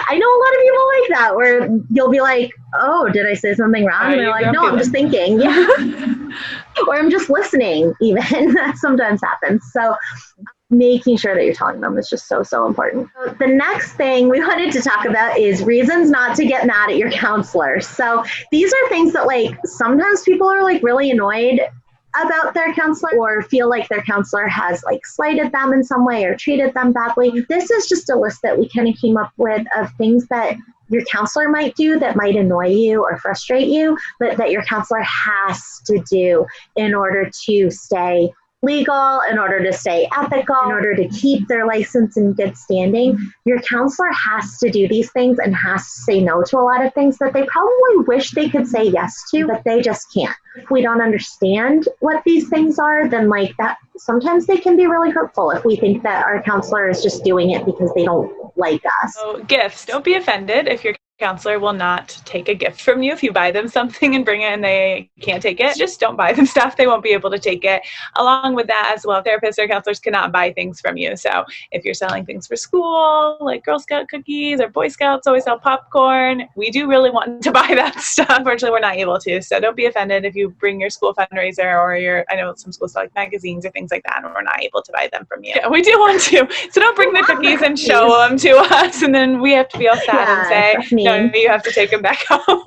C: I know a lot of people like that, where you'll be like, oh, did I say something wrong? And they're like, no, I'm just thinking. Yeah. Or I'm just listening even. That sometimes happens. So making sure that you're telling them is just so important. So the next thing we wanted to talk about is reasons not to get mad at your counselor. So these are things that like sometimes people are like really annoyed about their counselor or feel like their counselor has like slighted them in some way or treated them badly. This is just a list that we kind of came up with of things that your counselor might do that might annoy you or frustrate you, but that your counselor has to do in order to stay legal, in order to stay ethical, in order to keep their license in good standing. Your counselor has to do these things and has to say no to a lot of things that they probably wish they could say yes to, but they just can't. If we don't understand what these things are, then like that, sometimes they can be really hurtful if we think that our counselor is just doing it because they don't like us.
B: So gifts, don't be offended if your counselor will not take a gift from you. If you buy them something and bring it and they can't take it, just don't buy them stuff. They won't be able to take it. Along with that as well, therapists or counselors cannot buy things from you. So if you're selling things for school, like Girl Scout cookies or Boy Scouts always sell popcorn, we do really want to buy that stuff. Unfortunately, we're not able to. So don't be offended if you bring your school fundraiser or I know some schools sell like magazines or things like that, and we're not able to buy them from you. Yeah, we do want to. So don't bring the cookies and show them to us, and then we have to be all sad and say, no, you have to take them back home.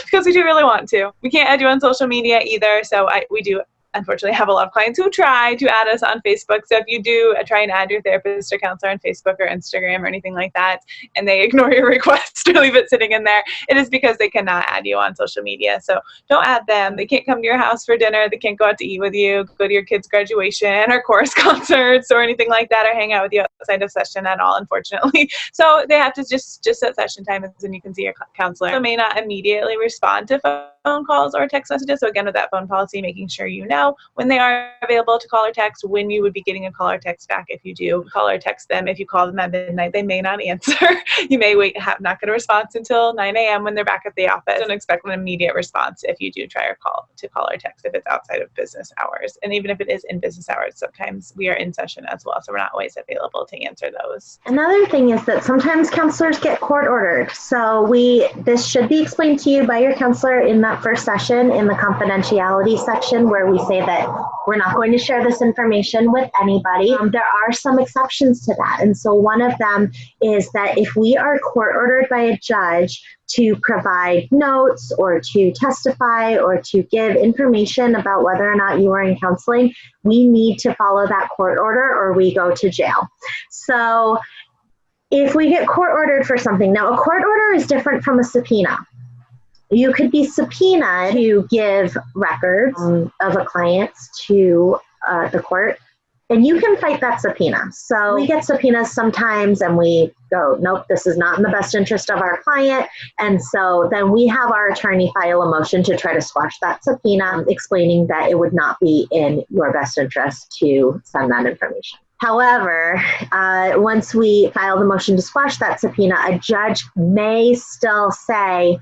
B: Because we do really want to. We can't add you on social media either, so we do unfortunately have a lot of clients who try to add us on Facebook. So if you do try and add your therapist or counselor on Facebook or Instagram or anything like that, and they ignore your request or leave it sitting in there, it is because they cannot add you on social media. So don't add them. They can't come to your house for dinner. They can't go out to eat with you, go to your kids' graduation or chorus concerts or anything like that, or hang out with you outside of session at all, unfortunately. So they have to just set session times, and you can see your counselor. So may not immediately respond to phone calls or text messages. So again, with that phone policy, making sure you know when they are available to call or text, when you would be getting a call or text back if you do call or text them. If you call them at midnight, they may not answer. You may not get a response until 9 a.m. when they're back at the office. Don't expect an immediate response if you do try or call or text if it's outside of business hours. And even if it is in business hours, sometimes we are in session as well, so we're not always available to answer those.
C: Another thing is that sometimes counselors get court ordered. So this should be explained to you by your counselor in that first session in the confidentiality section, where we say that we're not going to share this information with anybody. There are some exceptions to that. And so one of them is that if we are court ordered by a judge to provide notes or to testify or to give information about whether or not you are in counseling, we need to follow that court order or we go to jail. So if we get court ordered for something, now a court order is different from a subpoena. You could be subpoenaed to give records of a client to the court, and you can fight that subpoena. So we get subpoenas sometimes and we go, nope, this is not in the best interest of our client. And so then we have our attorney file a motion to try to squash that subpoena, explaining that it would not be in your best interest to send that information. However, once we file the motion to squash that subpoena, a judge may still say,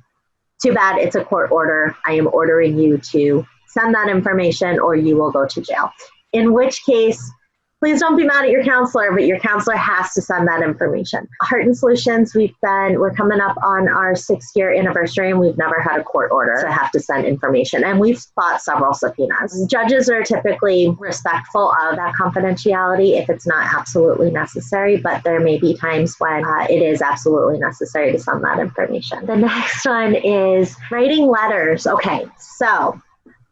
C: too bad, it's a court order. I am ordering you to send that information or you will go to jail. In which case, please don't be mad at your counselor, but your counselor has to send that information. Heart and Solutions, we're coming up on our 6-year anniversary and we've never had a court order to have to send information. And we've fought several subpoenas. Judges are typically respectful of that confidentiality if it's not absolutely necessary, but there may be times when it is absolutely necessary to send that information. The next one is writing letters. Okay, so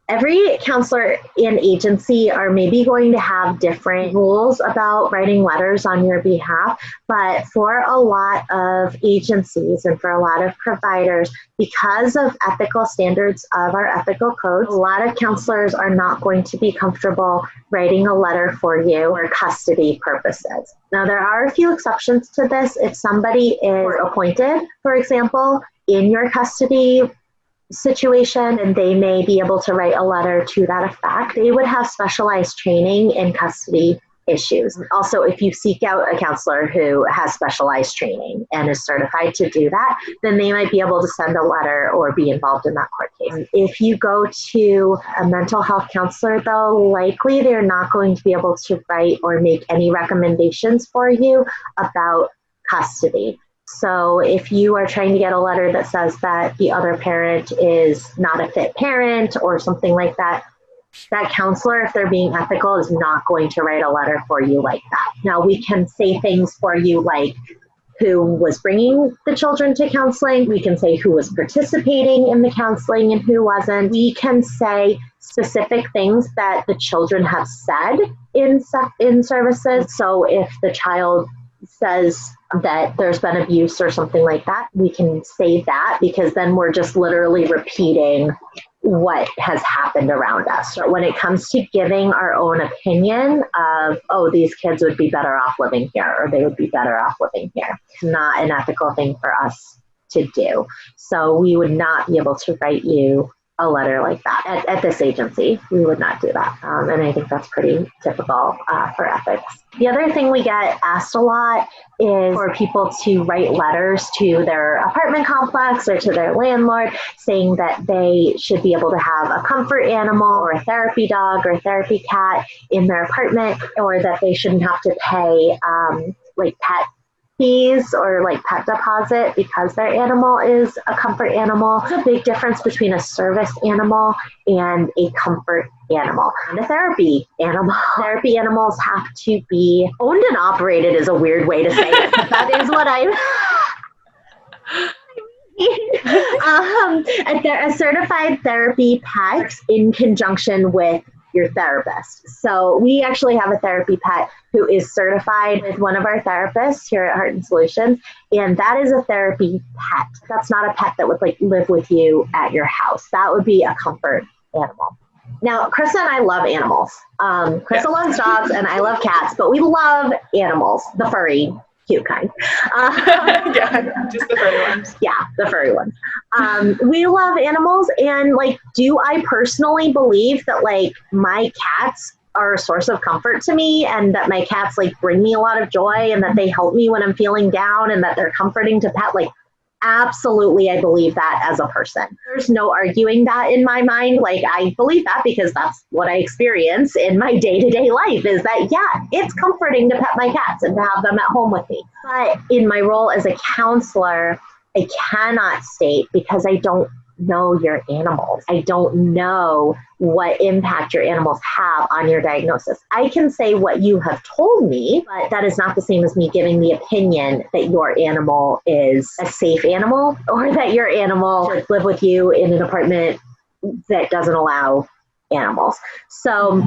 C: every counselor and agency are maybe going to have different rules about writing letters on your behalf, but for a lot of agencies and for a lot of providers, because of ethical standards of our ethical code, a lot of counselors are not going to be comfortable writing a letter for you for custody purposes. Now, there are a few exceptions to this. If somebody is appointed, for example, in your custody situation, and they may be able to write a letter to that effect. They would have specialized training in custody issues. Also, if you seek out a counselor who has specialized training and is certified to do that, then they might be able to send a letter or be involved in that court case. If you go to a mental health counselor, though, likely they're not going to be able to write or make any recommendations for you about custody. So if you are trying to get a letter that says that the other parent is not a fit parent or something like that, that counselor, if they're being ethical, is not going to write a letter for you like that. Now, we can say things for you like who was bringing the children to counseling. We can say who was participating in the counseling and who wasn't. We can say specific things that the children have said in services. So if the child says that there's been abuse or something like that, we can say that, because then we're just literally repeating what has happened around us. So when it comes to giving our own opinion of, oh, these kids would be better off living here, or they would be better off living here, it's not an ethical thing for us to do. So we would not be able to write you a letter like that. At this agency, we would not do that. And I think that's pretty typical for ethics. The other thing we get asked a lot is for people to write letters to their apartment complex or to their landlord saying that they should be able to have a comfort animal or a therapy dog or a therapy cat in their apartment, or that they shouldn't have to pay like pet fees or like pet deposit because their animal is a comfort animal. There's a big difference between a service animal and a comfort animal and a therapy animal. Therapy animals have to be owned and operated is a weird way to say it, but that is what a certified therapy pet in conjunction with your therapist. So we actually have a therapy pet who is certified with one of our therapists here at Heart and Solutions, and that is a therapy pet. That's not a pet that would like live with you at your house. That would be a comfort animal. Now, Krista and I love animals. Krista loves dogs and I love cats, but we love animals, the furry, cute kind.
B: Yeah, just the furry ones.
C: Yeah, the furry ones. We love animals, and like, do I personally believe that like my cats are a source of comfort to me, and that my cats like bring me a lot of joy, and that they help me when I'm feeling down, and that they're comforting to pet? Like, absolutely, I believe that as a person. There's no arguing that in my mind. Like, I believe that because that's what I experience in my day-to-day life, is that, yeah, it's comforting to pet my cats and to have them at home with me. But in my role as a counselor, I cannot state, because I don't know your animals. I don't know what impact your animals have on your diagnosis. I can say what you have told me, but that is not the same as me giving the opinion that your animal is a safe animal, or that your animal should live with you in an apartment that doesn't allow animals. So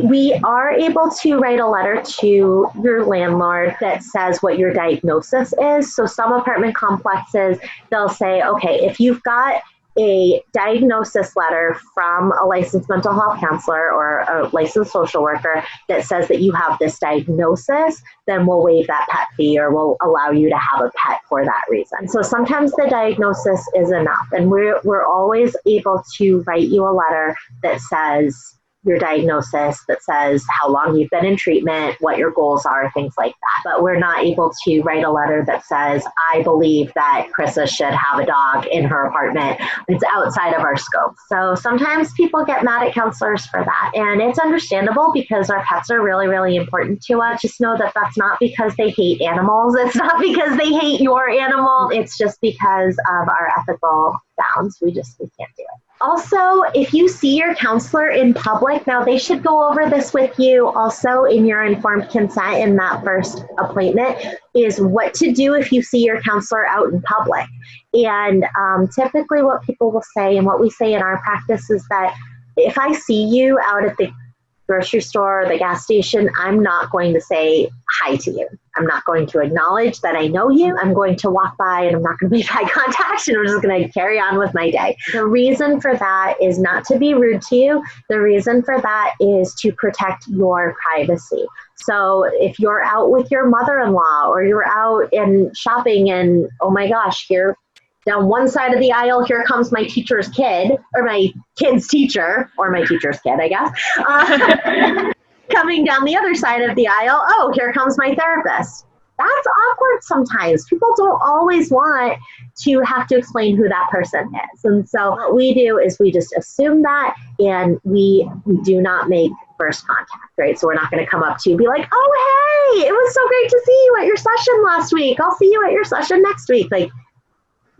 C: we are able to write a letter to your landlord that says what your diagnosis is. So some apartment complexes, they'll say, okay, if you've got a diagnosis letter from a licensed mental health counselor or a licensed social worker that says that you have this diagnosis, then we'll waive that pet fee or we'll allow you to have a pet for that reason. So sometimes the diagnosis is enough, and we're always able to write you a letter that says your diagnosis, that says how long you've been in treatment, what your goals are, things like that. But we're not able to write a letter that says, I believe that Krissa should have a dog in her apartment. It's outside of our scope. So sometimes people get mad at counselors for that. And it's understandable because our pets are really, really important to us. Just know that that's not because they hate animals. It's not because they hate your animal. It's just because of our ethical bounds. We can't do it. Also, if you see your counselor in public, now they should go over this with you also in your informed consent in that first appointment, is what to do if you see your counselor out in public. And typically what people will say, and what we say in our practice, is that if I see you out at the grocery store or the gas station, I'm not going to say hi to you. I'm not going to acknowledge that I know you. I'm going to walk by and I'm not going to make eye contact, and I'm just going to carry on with my day. The reason for that is not to be rude to you. The reason for that is to protect your privacy. So if you're out with your mother-in-law or you're out and shopping and, oh my gosh, here down one side of the aisle, here comes my teacher's kid, or my kid's teacher, or my teacher's kid, I guess. Coming down the other side of the aisle, oh, here comes my therapist. That's awkward sometimes. People don't always want to have to explain who that person is. And so what we do is we just assume that, and we do not make first contact, right? So we're not going to come up to you and be like, oh, hey, it was so great to see you at your session last week. I'll see you at your session next week. Like,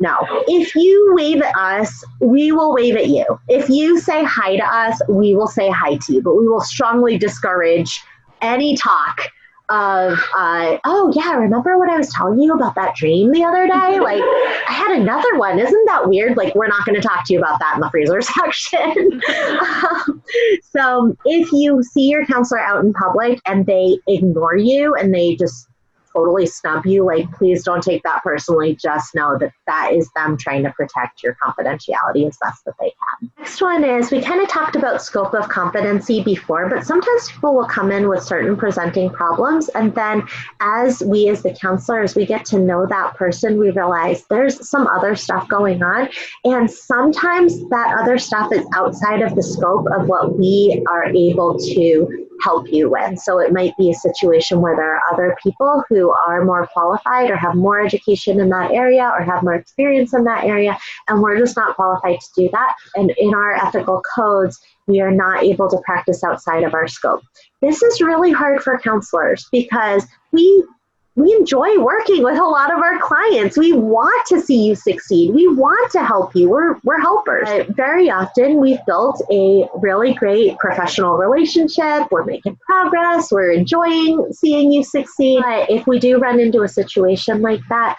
C: no. If you wave at us, we will wave at you. If you say hi to us, we will say hi to you. But we will strongly discourage any talk of, oh yeah, remember what I was telling you about that dream the other day? Like, I had another one. Isn't that weird? Like, we're not going to talk to you about that in the freezer section. So if you see your counselor out in public and they ignore you and they just totally snub you, like, please don't take that personally. Just know that that is them trying to protect your confidentiality as best that they can. Next one is, we kind of talked about scope of competency before, but sometimes people will come in with certain presenting problems, and then as the counselors, we get to know that person, we realize there's some other stuff going on, and sometimes that other stuff is outside of the scope of what we are able to help you with. So it might be a situation where there are other people who are more qualified or have more education in that area or have more experience in that area, and we're just not qualified to do that. And in our ethical codes, we are not able to practice outside of our scope. This is really hard for counselors because we enjoy working with a lot of our clients. We want to see you succeed. We want to help you. We're helpers. But very often we've built a really great professional relationship. We're making progress. We're enjoying seeing you succeed. But if we do run into a situation like that,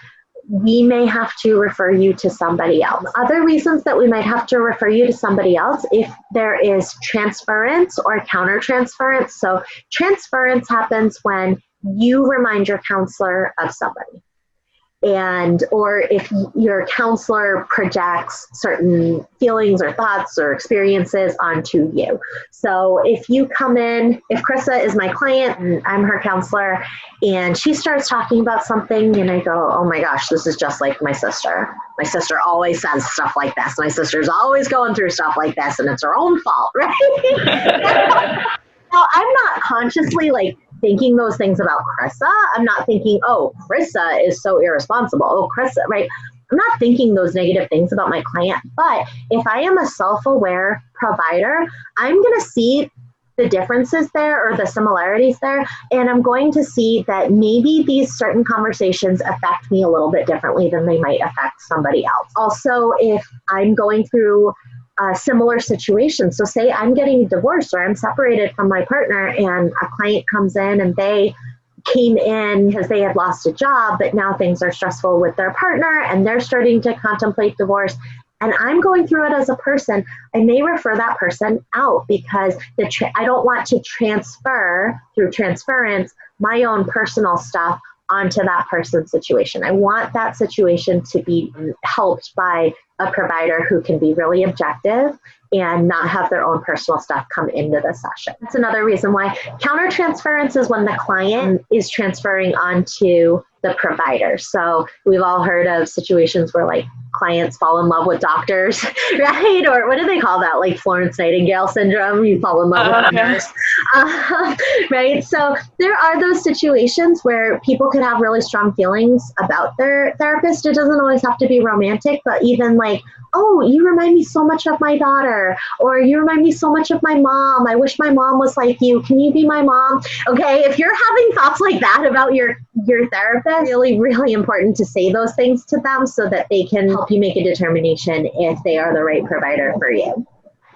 C: we may have to refer you to somebody else. Other reasons that we might have to refer you to somebody else, if there is transference or countertransference. So transference happens when you remind your counselor of somebody, or if your counselor projects certain feelings or thoughts or experiences onto you. So if you come in, if Krissa is my client and I'm her counselor, and she starts talking about something and I go, oh my gosh, this is just like my sister. My sister always says stuff like this. My sister's always going through stuff like this, and it's her own fault, right? Now, I'm not consciously thinking those things about Krissa. I'm not thinking, oh, Krissa is so irresponsible. Oh, Krissa, right? I'm not thinking those negative things about my client. But if I am a self-aware provider, I'm going to see the differences there or the similarities there. And I'm going to see that maybe these certain conversations affect me a little bit differently than they might affect somebody else. Also, if I'm going through a similar situation, so say I'm getting divorced or I'm separated from my partner and a client comes in and they came in because they had lost a job, but now things are stressful with their partner and they're starting to contemplate divorce, and I'm going through it as a person, I may refer that person out because I don't want to transfer through transference my own personal stuff onto that person's situation. I want that situation to be helped by a provider who can be really objective and not have their own personal stuff come into the session. That's another reason why countertransference is when the client is transferring onto the provider. So we've all heard of situations where like clients fall in love with doctors, right? Or what do they call that? Like Florence Nightingale syndrome, you fall in love with a nurse, right? So there are those situations where people could have really strong feelings about their therapist. It doesn't always have to be romantic, but even like, oh, you remind me so much of my daughter, or you remind me so much of my mom. I wish my mom was like you. Can you be my mom? Okay, if you're having thoughts like that about your therapist, really, really important to say those things to them so that they can help you make a determination if they are the right provider for you.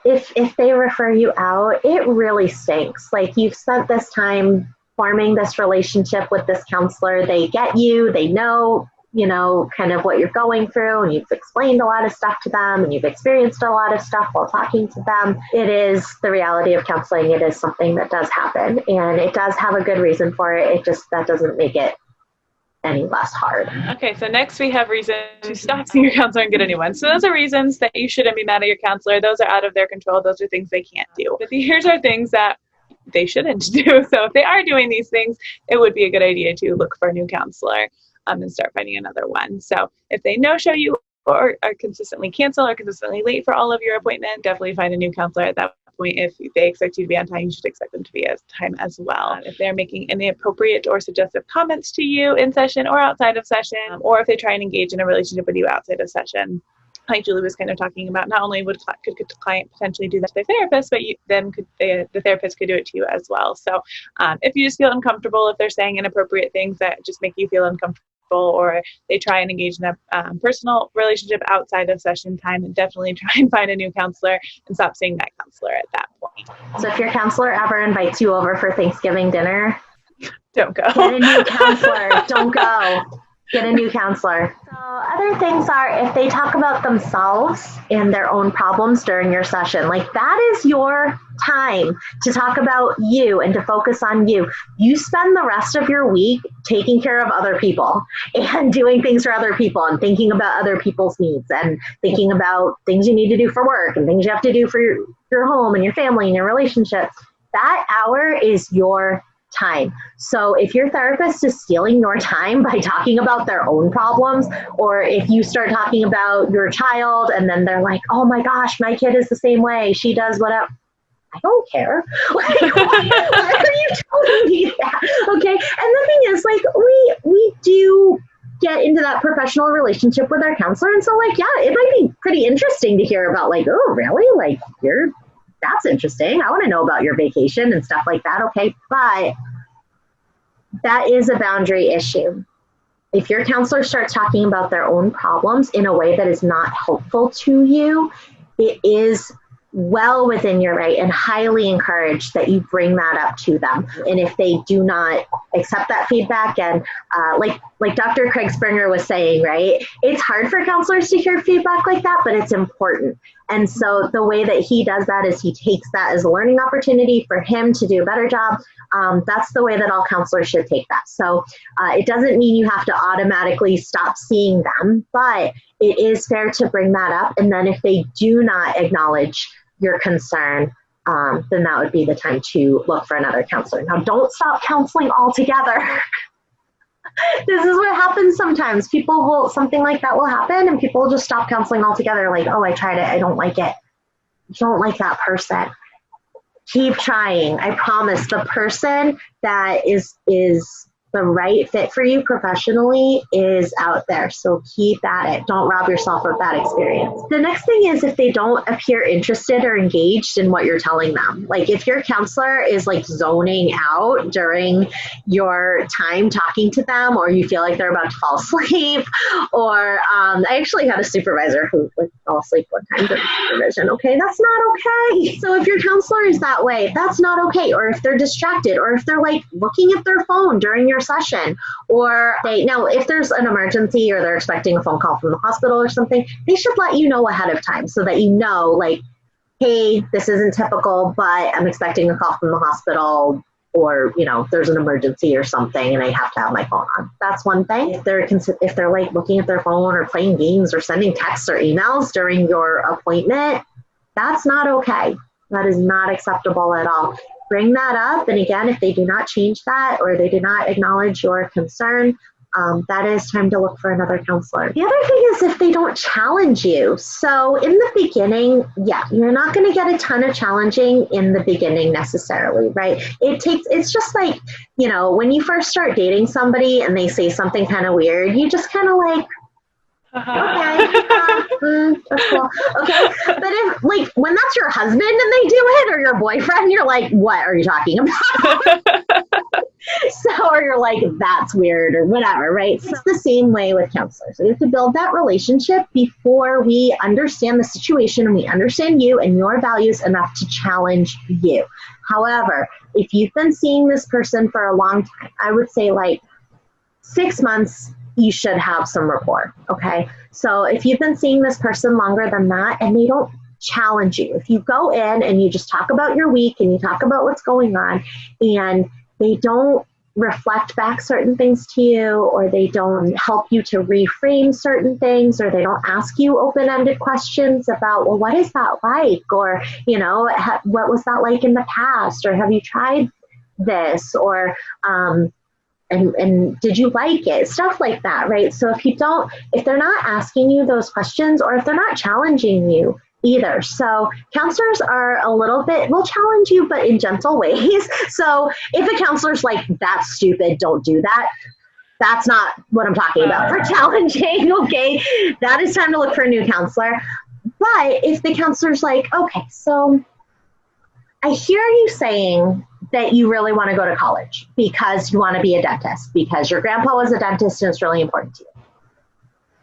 C: If they refer you out, it really stinks. Like you've spent this time forming this relationship with this counselor. They get you, they know, kind of what you're going through, and you've explained a lot of stuff to them, and you've experienced a lot of stuff while talking to them. It is the reality of counseling. It is something that does happen, and it does have a good reason for it. That doesn't make it any less hard.
B: Okay, so next we have reasons to stop seeing your counselor and get a new one. So those are reasons that you shouldn't be mad at your counselor. Those are out of their control. Those are things they can't do. But here's are things that they shouldn't do. So if they are doing these things, it would be a good idea to look for a new counselor and start finding another one. So if they no-show you or are consistently cancel or consistently late for all of your appointments, definitely find a new counselor at that point. If they expect you to be on time, you should expect them to be on time as well. If they're making inappropriate or suggestive comments to you in session or outside of session, or if they try and engage in a relationship with you outside of session, like Julie was kind of talking about, not only could the client potentially do that to their therapist, but the therapist could do it to you as well. So if you just feel uncomfortable, if they're saying inappropriate things that just make you feel uncomfortable, or they try and engage in a personal relationship outside of session time, and definitely try and find a new counselor and stop seeing that counselor at that point.
C: So if your counselor ever invites you over for Thanksgiving dinner,
B: don't go.
C: Get a new counselor. Don't go. Get a new counselor. So other things are if they talk about themselves and their own problems during your session, like that is your time to talk about you and to focus on you. You spend the rest of your week taking care of other people and doing things for other people and thinking about other people's needs and thinking about things you need to do for work and things you have to do for your home and your family and your relationships. That hour is your time. So if your therapist is stealing your time by talking about their own problems, or if you start talking about your child and then they're like, oh my gosh, my kid is the same way, she does whatever. I don't care. Like, why are you telling me that? Okay. And the thing is, like, we do get into that professional relationship with our counselor. And so, like, yeah, it might be pretty interesting to hear about, like, oh, really? Like, that's interesting. I want to know about your vacation and stuff like that. Okay. But that is a boundary issue. If your counselor starts talking about their own problems in a way that is not helpful to you, it is well within your right and highly encouraged that you bring that up to them. And if they do not accept that feedback, and like Dr. Craig Springer was saying, right, it's hard for counselors to hear feedback like that, but it's important. And so the way that he does that is he takes that as a learning opportunity for him to do a better job. That's the way that all counselors should take that. So it doesn't mean you have to automatically stop seeing them, but it is fair to bring that up. And then if they do not acknowledge your concern, then that would be the time to look for another counselor. Now, don't stop counseling altogether. This is what happens sometimes. Something like that will happen and people will just stop counseling altogether. Like, oh, I tried it. I don't like it. You don't like that person. Keep trying. I promise the person that is the right fit for you professionally is out there. So keep at it. Don't rob yourself of that experience. The next thing is if they don't appear interested or engaged in what you're telling them. Like if your counselor is like zoning out during your time talking to them, or you feel like they're about to fall asleep, or I actually had a supervisor who like fell asleep one time during supervision. Okay, that's not okay. So if your counselor is that way, that's not okay. Or if they're distracted, or if they're like looking at their phone during your session, or now if there's an emergency or they're expecting a phone call from the hospital or something, they should let you know ahead of time so that you know, like, hey, this isn't typical, but I'm expecting a call from the hospital. or, you know, there's an emergency or something and I have to have my phone on. That's one thing. If they're like looking at their phone or playing games or sending texts or emails during your appointment, that's not okay. That is not acceptable at all. Bring that up. And again, if they do not change that or they do not acknowledge your concern, that is time to look for another counselor. The other thing is if they don't challenge you. So in the beginning, yeah, you're not going to get a ton of challenging in the beginning necessarily, right? It's just like, you know, when you first start dating somebody and they say something kind of weird, you just kind of like, okay, that's cool. Okay, but if like when that's your husband and they do it, or your boyfriend, you're like, what are you talking about? So, or you're like, that's weird, or whatever, right? So it's the same way with counselors. We have to build that relationship before we understand the situation and we understand you and your values enough to challenge you. However, if you've been seeing this person for a long time, I would say like 6 months, you should have some rapport, okay? So if you've been seeing this person longer than that and they don't challenge you, if you go in and you just talk about your week and you talk about what's going on and they don't reflect back certain things to you, or they don't help you to reframe certain things, or they don't ask you open-ended questions about, well, what is that like? Or, you know, what was that like in the past? Or have you tried this? Or, and did you like it? Stuff like that, right? So if they're not asking you those questions, or if they're not challenging you either. So counselors are will challenge you, but in gentle ways. So if a counselor's like, that's stupid, don't do that, that's not what I'm talking about for challenging, okay? That is time to look for a new counselor. But if the counselor's like, okay, so I hear you saying that you really want to go to college because you want to be a dentist, because your grandpa was a dentist and it's really important to you.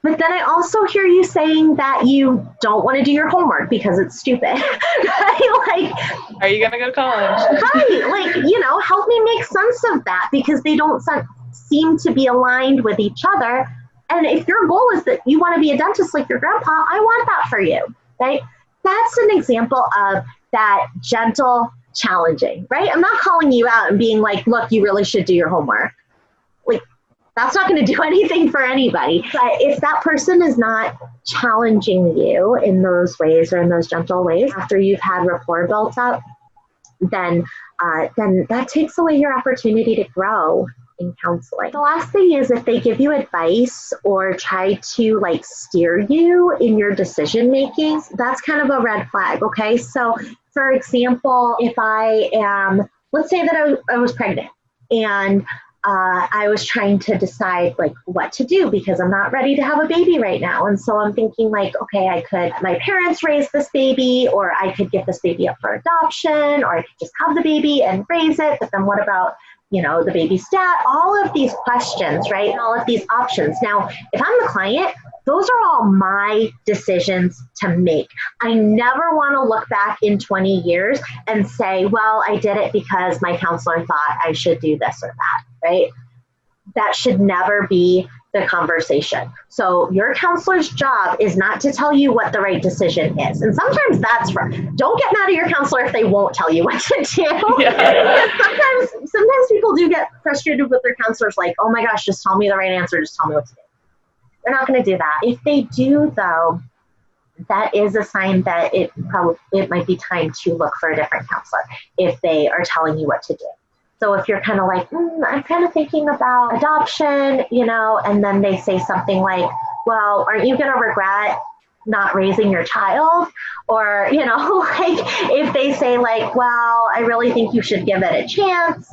C: But then I also hear you saying that you don't want to do your homework because it's stupid. Right? Like,
B: are you going to go to college?
C: Right. Like, you know, help me make sense of that, because they don't seem to be aligned with each other. And if your goal is that you want to be a dentist like your grandpa, I want that for you, right? That's an example of that gentle challenging, right? I'm not calling you out and being like, look, you really should do your homework. Like, that's not going to do anything for anybody. But if that person is not challenging you in those ways, or in those gentle ways, after you've had rapport built up, then that takes away your opportunity to grow in counseling. The last thing is if they give you advice or try to like steer you in your decision making, that's kind of a red flag, okay? So for example, if let's say that I was pregnant and I was trying to decide like what to do because I'm not ready to have a baby right now. And so I'm thinking like, okay, my parents raise this baby, or I could give this baby up for adoption, or I could just have the baby and raise it. But then what about, you know, the baby's dad? All of these questions, right? All of these options. Now, if I'm the client, those are all my decisions to make. I never want to look back in 20 years and say, well, I did it because my counselor thought I should do this or that, right? That should never be the conversation. So your counselor's job is not to tell you what the right decision is. And sometimes that's don't get mad at your counselor if they won't tell you what to do. Yeah. Sometimes people do get frustrated with their counselors, like, oh my gosh, just tell me the right answer, just tell me what to do. They're not going to do that. If they do, though, that is a sign that it might be time to look for a different counselor if they are telling you what to do. So if you're kind of like, I'm kind of thinking about adoption, you know, and then they say something like, well, aren't you going to regret not raising your child? Or, you know, like if they say like, well, I really think you should give it a chance,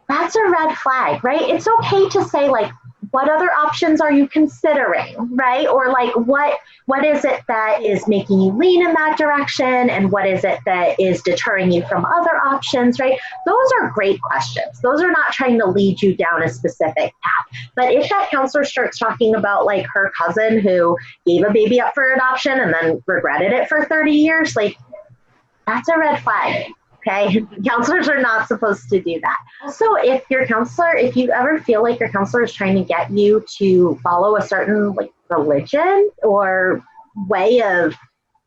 C: that's a red flag, right? It's okay to say like, what other options are you considering, right? Or like, what is it that is making you lean in that direction? And what is it that is deterring you from other options, right? Those are great questions. Those are not trying to lead you down a specific path. But if that counselor starts talking about like her cousin who gave a baby up for adoption and then regretted it for 30 years, like that's a red flag. Okay, counselors are not supposed to do that. Also, if you ever feel like your counselor is trying to get you to follow a certain like religion or way of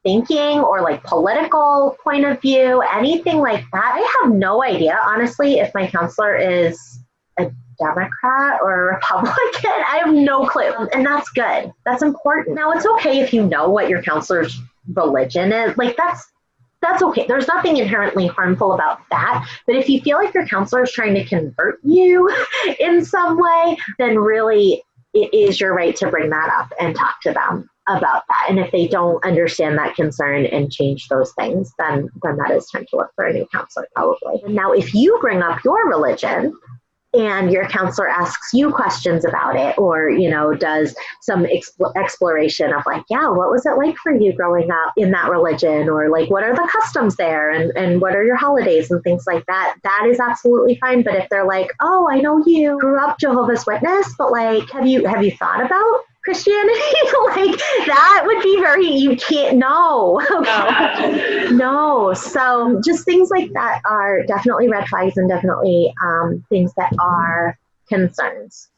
C: thinking or like political point of view, anything like that. I have no idea, honestly, if my counselor is a Democrat or a Republican. I have no clue. And that's good. That's important. Now, it's okay if you know what your counselor's religion is. Like, that's okay. There's nothing inherently harmful about that. But if you feel like your counselor is trying to convert you in some way, then really it is your right to bring that up and talk to them about that. And if they don't understand that concern and change those things, then that is time to look for a new counselor, probably. Now, if you bring up your religion and your counselor asks you questions about it, or, does some exploration of like, yeah, what was it like for you growing up in that religion? Or like, what are the customs there? And what are your holidays and things like that? That is absolutely fine. But if they're like, oh, I know you grew up Jehovah's Witness, but like, have you thought about Christianity? Like, that would be you can't know. Okay. No. So just things like that are definitely red flags and definitely things that are concerns.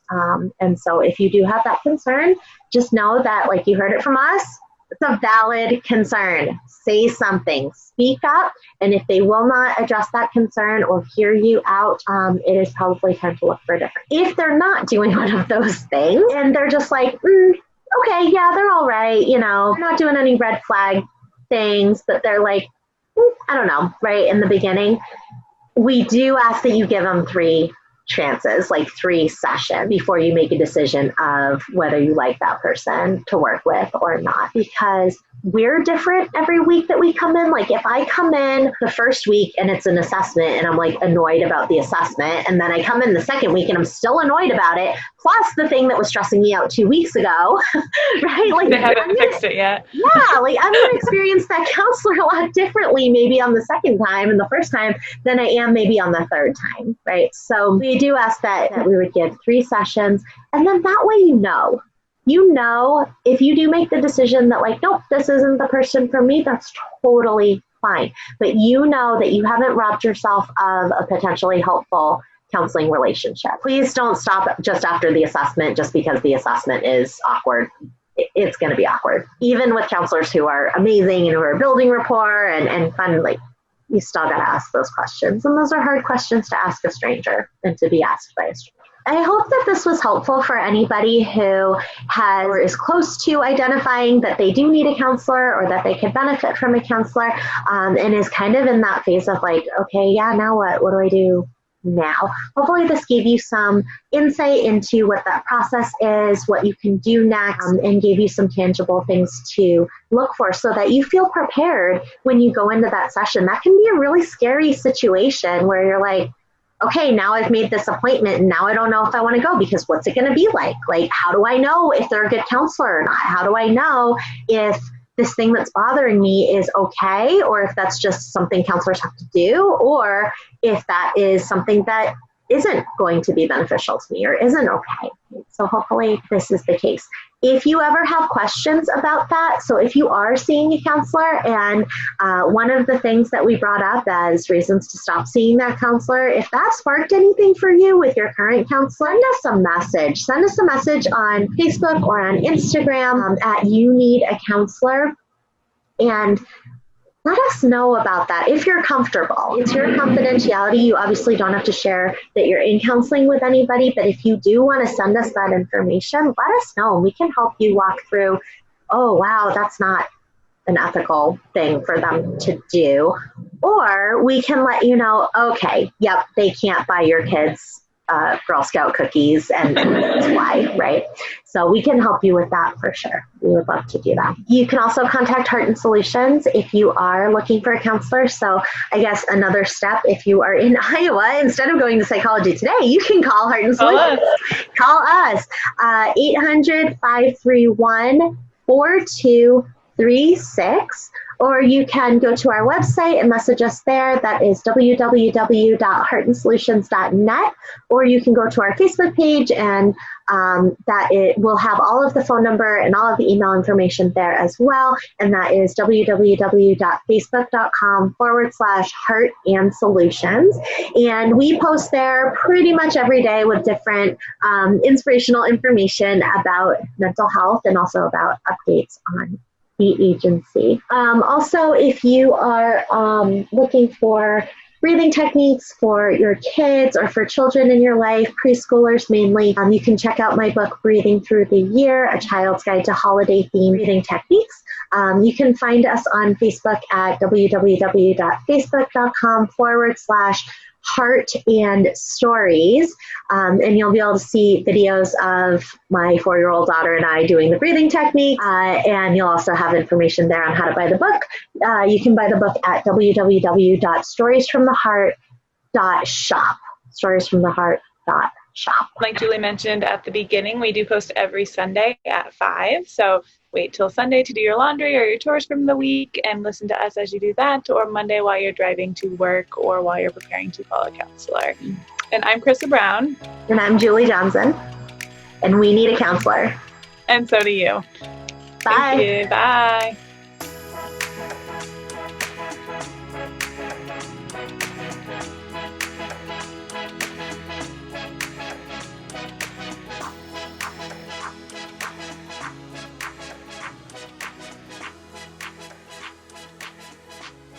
C: And so if you do have that concern, just know that, like you heard it from us, it's a valid concern. Say something, speak up. And if they will not address that concern or hear you out, it is probably time to look for a different. If they're not doing one of those things and they're just like, okay, yeah, they're all right. They're not doing any red flag things, but they're like, I don't know, right? In the beginning, we do ask that you give them 3 chances, like 3 sessions before you make a decision of whether you like that person to work with or not, because we're different every week that we come in. Like, if I come in the first week and it's an assessment and I'm like annoyed about the assessment, and then I come in the second week and I'm still annoyed about it, plus the thing that was stressing me out 2 weeks ago, right? Like,
B: they haven't fixed it yet.
C: Yeah, like, I'm going to experience that counselor a lot differently maybe on the second time and the first time than I am maybe on the third time, right? So we do ask that we would give 3 sessions, and then that way if you do make the decision that like, nope, this isn't the person for me, that's totally fine. But that you haven't robbed yourself of a potentially helpful counseling relationship. Please don't stop just after the assessment just because the assessment is awkward. It's going to be awkward. Even with counselors who are amazing and who are building rapport and fun, like, you still got to ask those questions. And those are hard questions to ask a stranger and to be asked by a stranger. I hope that this was helpful for anybody who has or is close to identifying that they do need a counselor or that they could benefit from a counselor, and is kind of in that phase of like, okay, yeah, now what? What do I do now? Hopefully this gave you some insight into what that process is, what you can do next, and gave you some tangible things to look for so that you feel prepared when you go into that session. That can be a really scary situation where you're like, okay, now I've made this appointment and now I don't know if I want to go because what's it going to be like? Like, how do I know if they're a good counselor or not? How do I know if this thing that's bothering me is okay, or if that's just something counselors have to do, or if that is something that isn't going to be beneficial to me or isn't okay. So hopefully this is the case. If you ever have questions about that, so if you are seeing a counselor and one of the things that we brought up as reasons to stop seeing that counselor, if that sparked anything for you with your current counselor, send us a message. Send us a message on Facebook or on Instagram at You Need a Counselor, and let us know about that if you're comfortable. It's your confidentiality. You obviously don't have to share that you're in counseling with anybody, but if you do want to send us that information, let us know. We can help you walk through, oh, wow, that's not an ethical thing for them to do. Or we can let you know, okay, yep, they can't buy your kids Girl Scout cookies, and that's why, right? So we can help you with that for sure. We would love to do that. You can also contact Heart and Solutions if you are looking for a counselor. So I guess another step, if you are in Iowa, instead of going to Psychology Today, you can call Heart and Solutions. Call us, 800-531-4236. Or you can go to our website and message us there. That is www.heartandsolutions.net. Or you can go to our Facebook page, and that it will have all of the phone number and all of the email information there as well. And that is www.facebook.com/heartandsolutions. And we post there pretty much every day with different inspirational information about mental health and also about updates on the agency. Also, if you are looking for breathing techniques for your kids or for children in your life, preschoolers mainly, you can check out my book, Breathing Through the Year, A Child's Guide to Holiday-Themed Breathing Techniques. You can find us on Facebook at www.facebook.com/Heart and Stories. And you'll be able to see videos of my 4-year-old daughter and I doing the breathing technique. And you'll also have information there on how to buy the book. You can buy the book at www.storiesfromtheheart.shop. Storiesfromtheheart.shop.
B: Like Julie mentioned at the beginning, we do post every Sunday at 5. So wait till Sunday to do your laundry or your chores from the week and listen to us as you do that, or Monday while you're driving to work or while you're preparing to call a counselor. And I'm Krista Brown.
C: And I'm Julie Johnson. And we need a counselor.
B: And so do you.
C: Bye.
B: Thank you. Bye.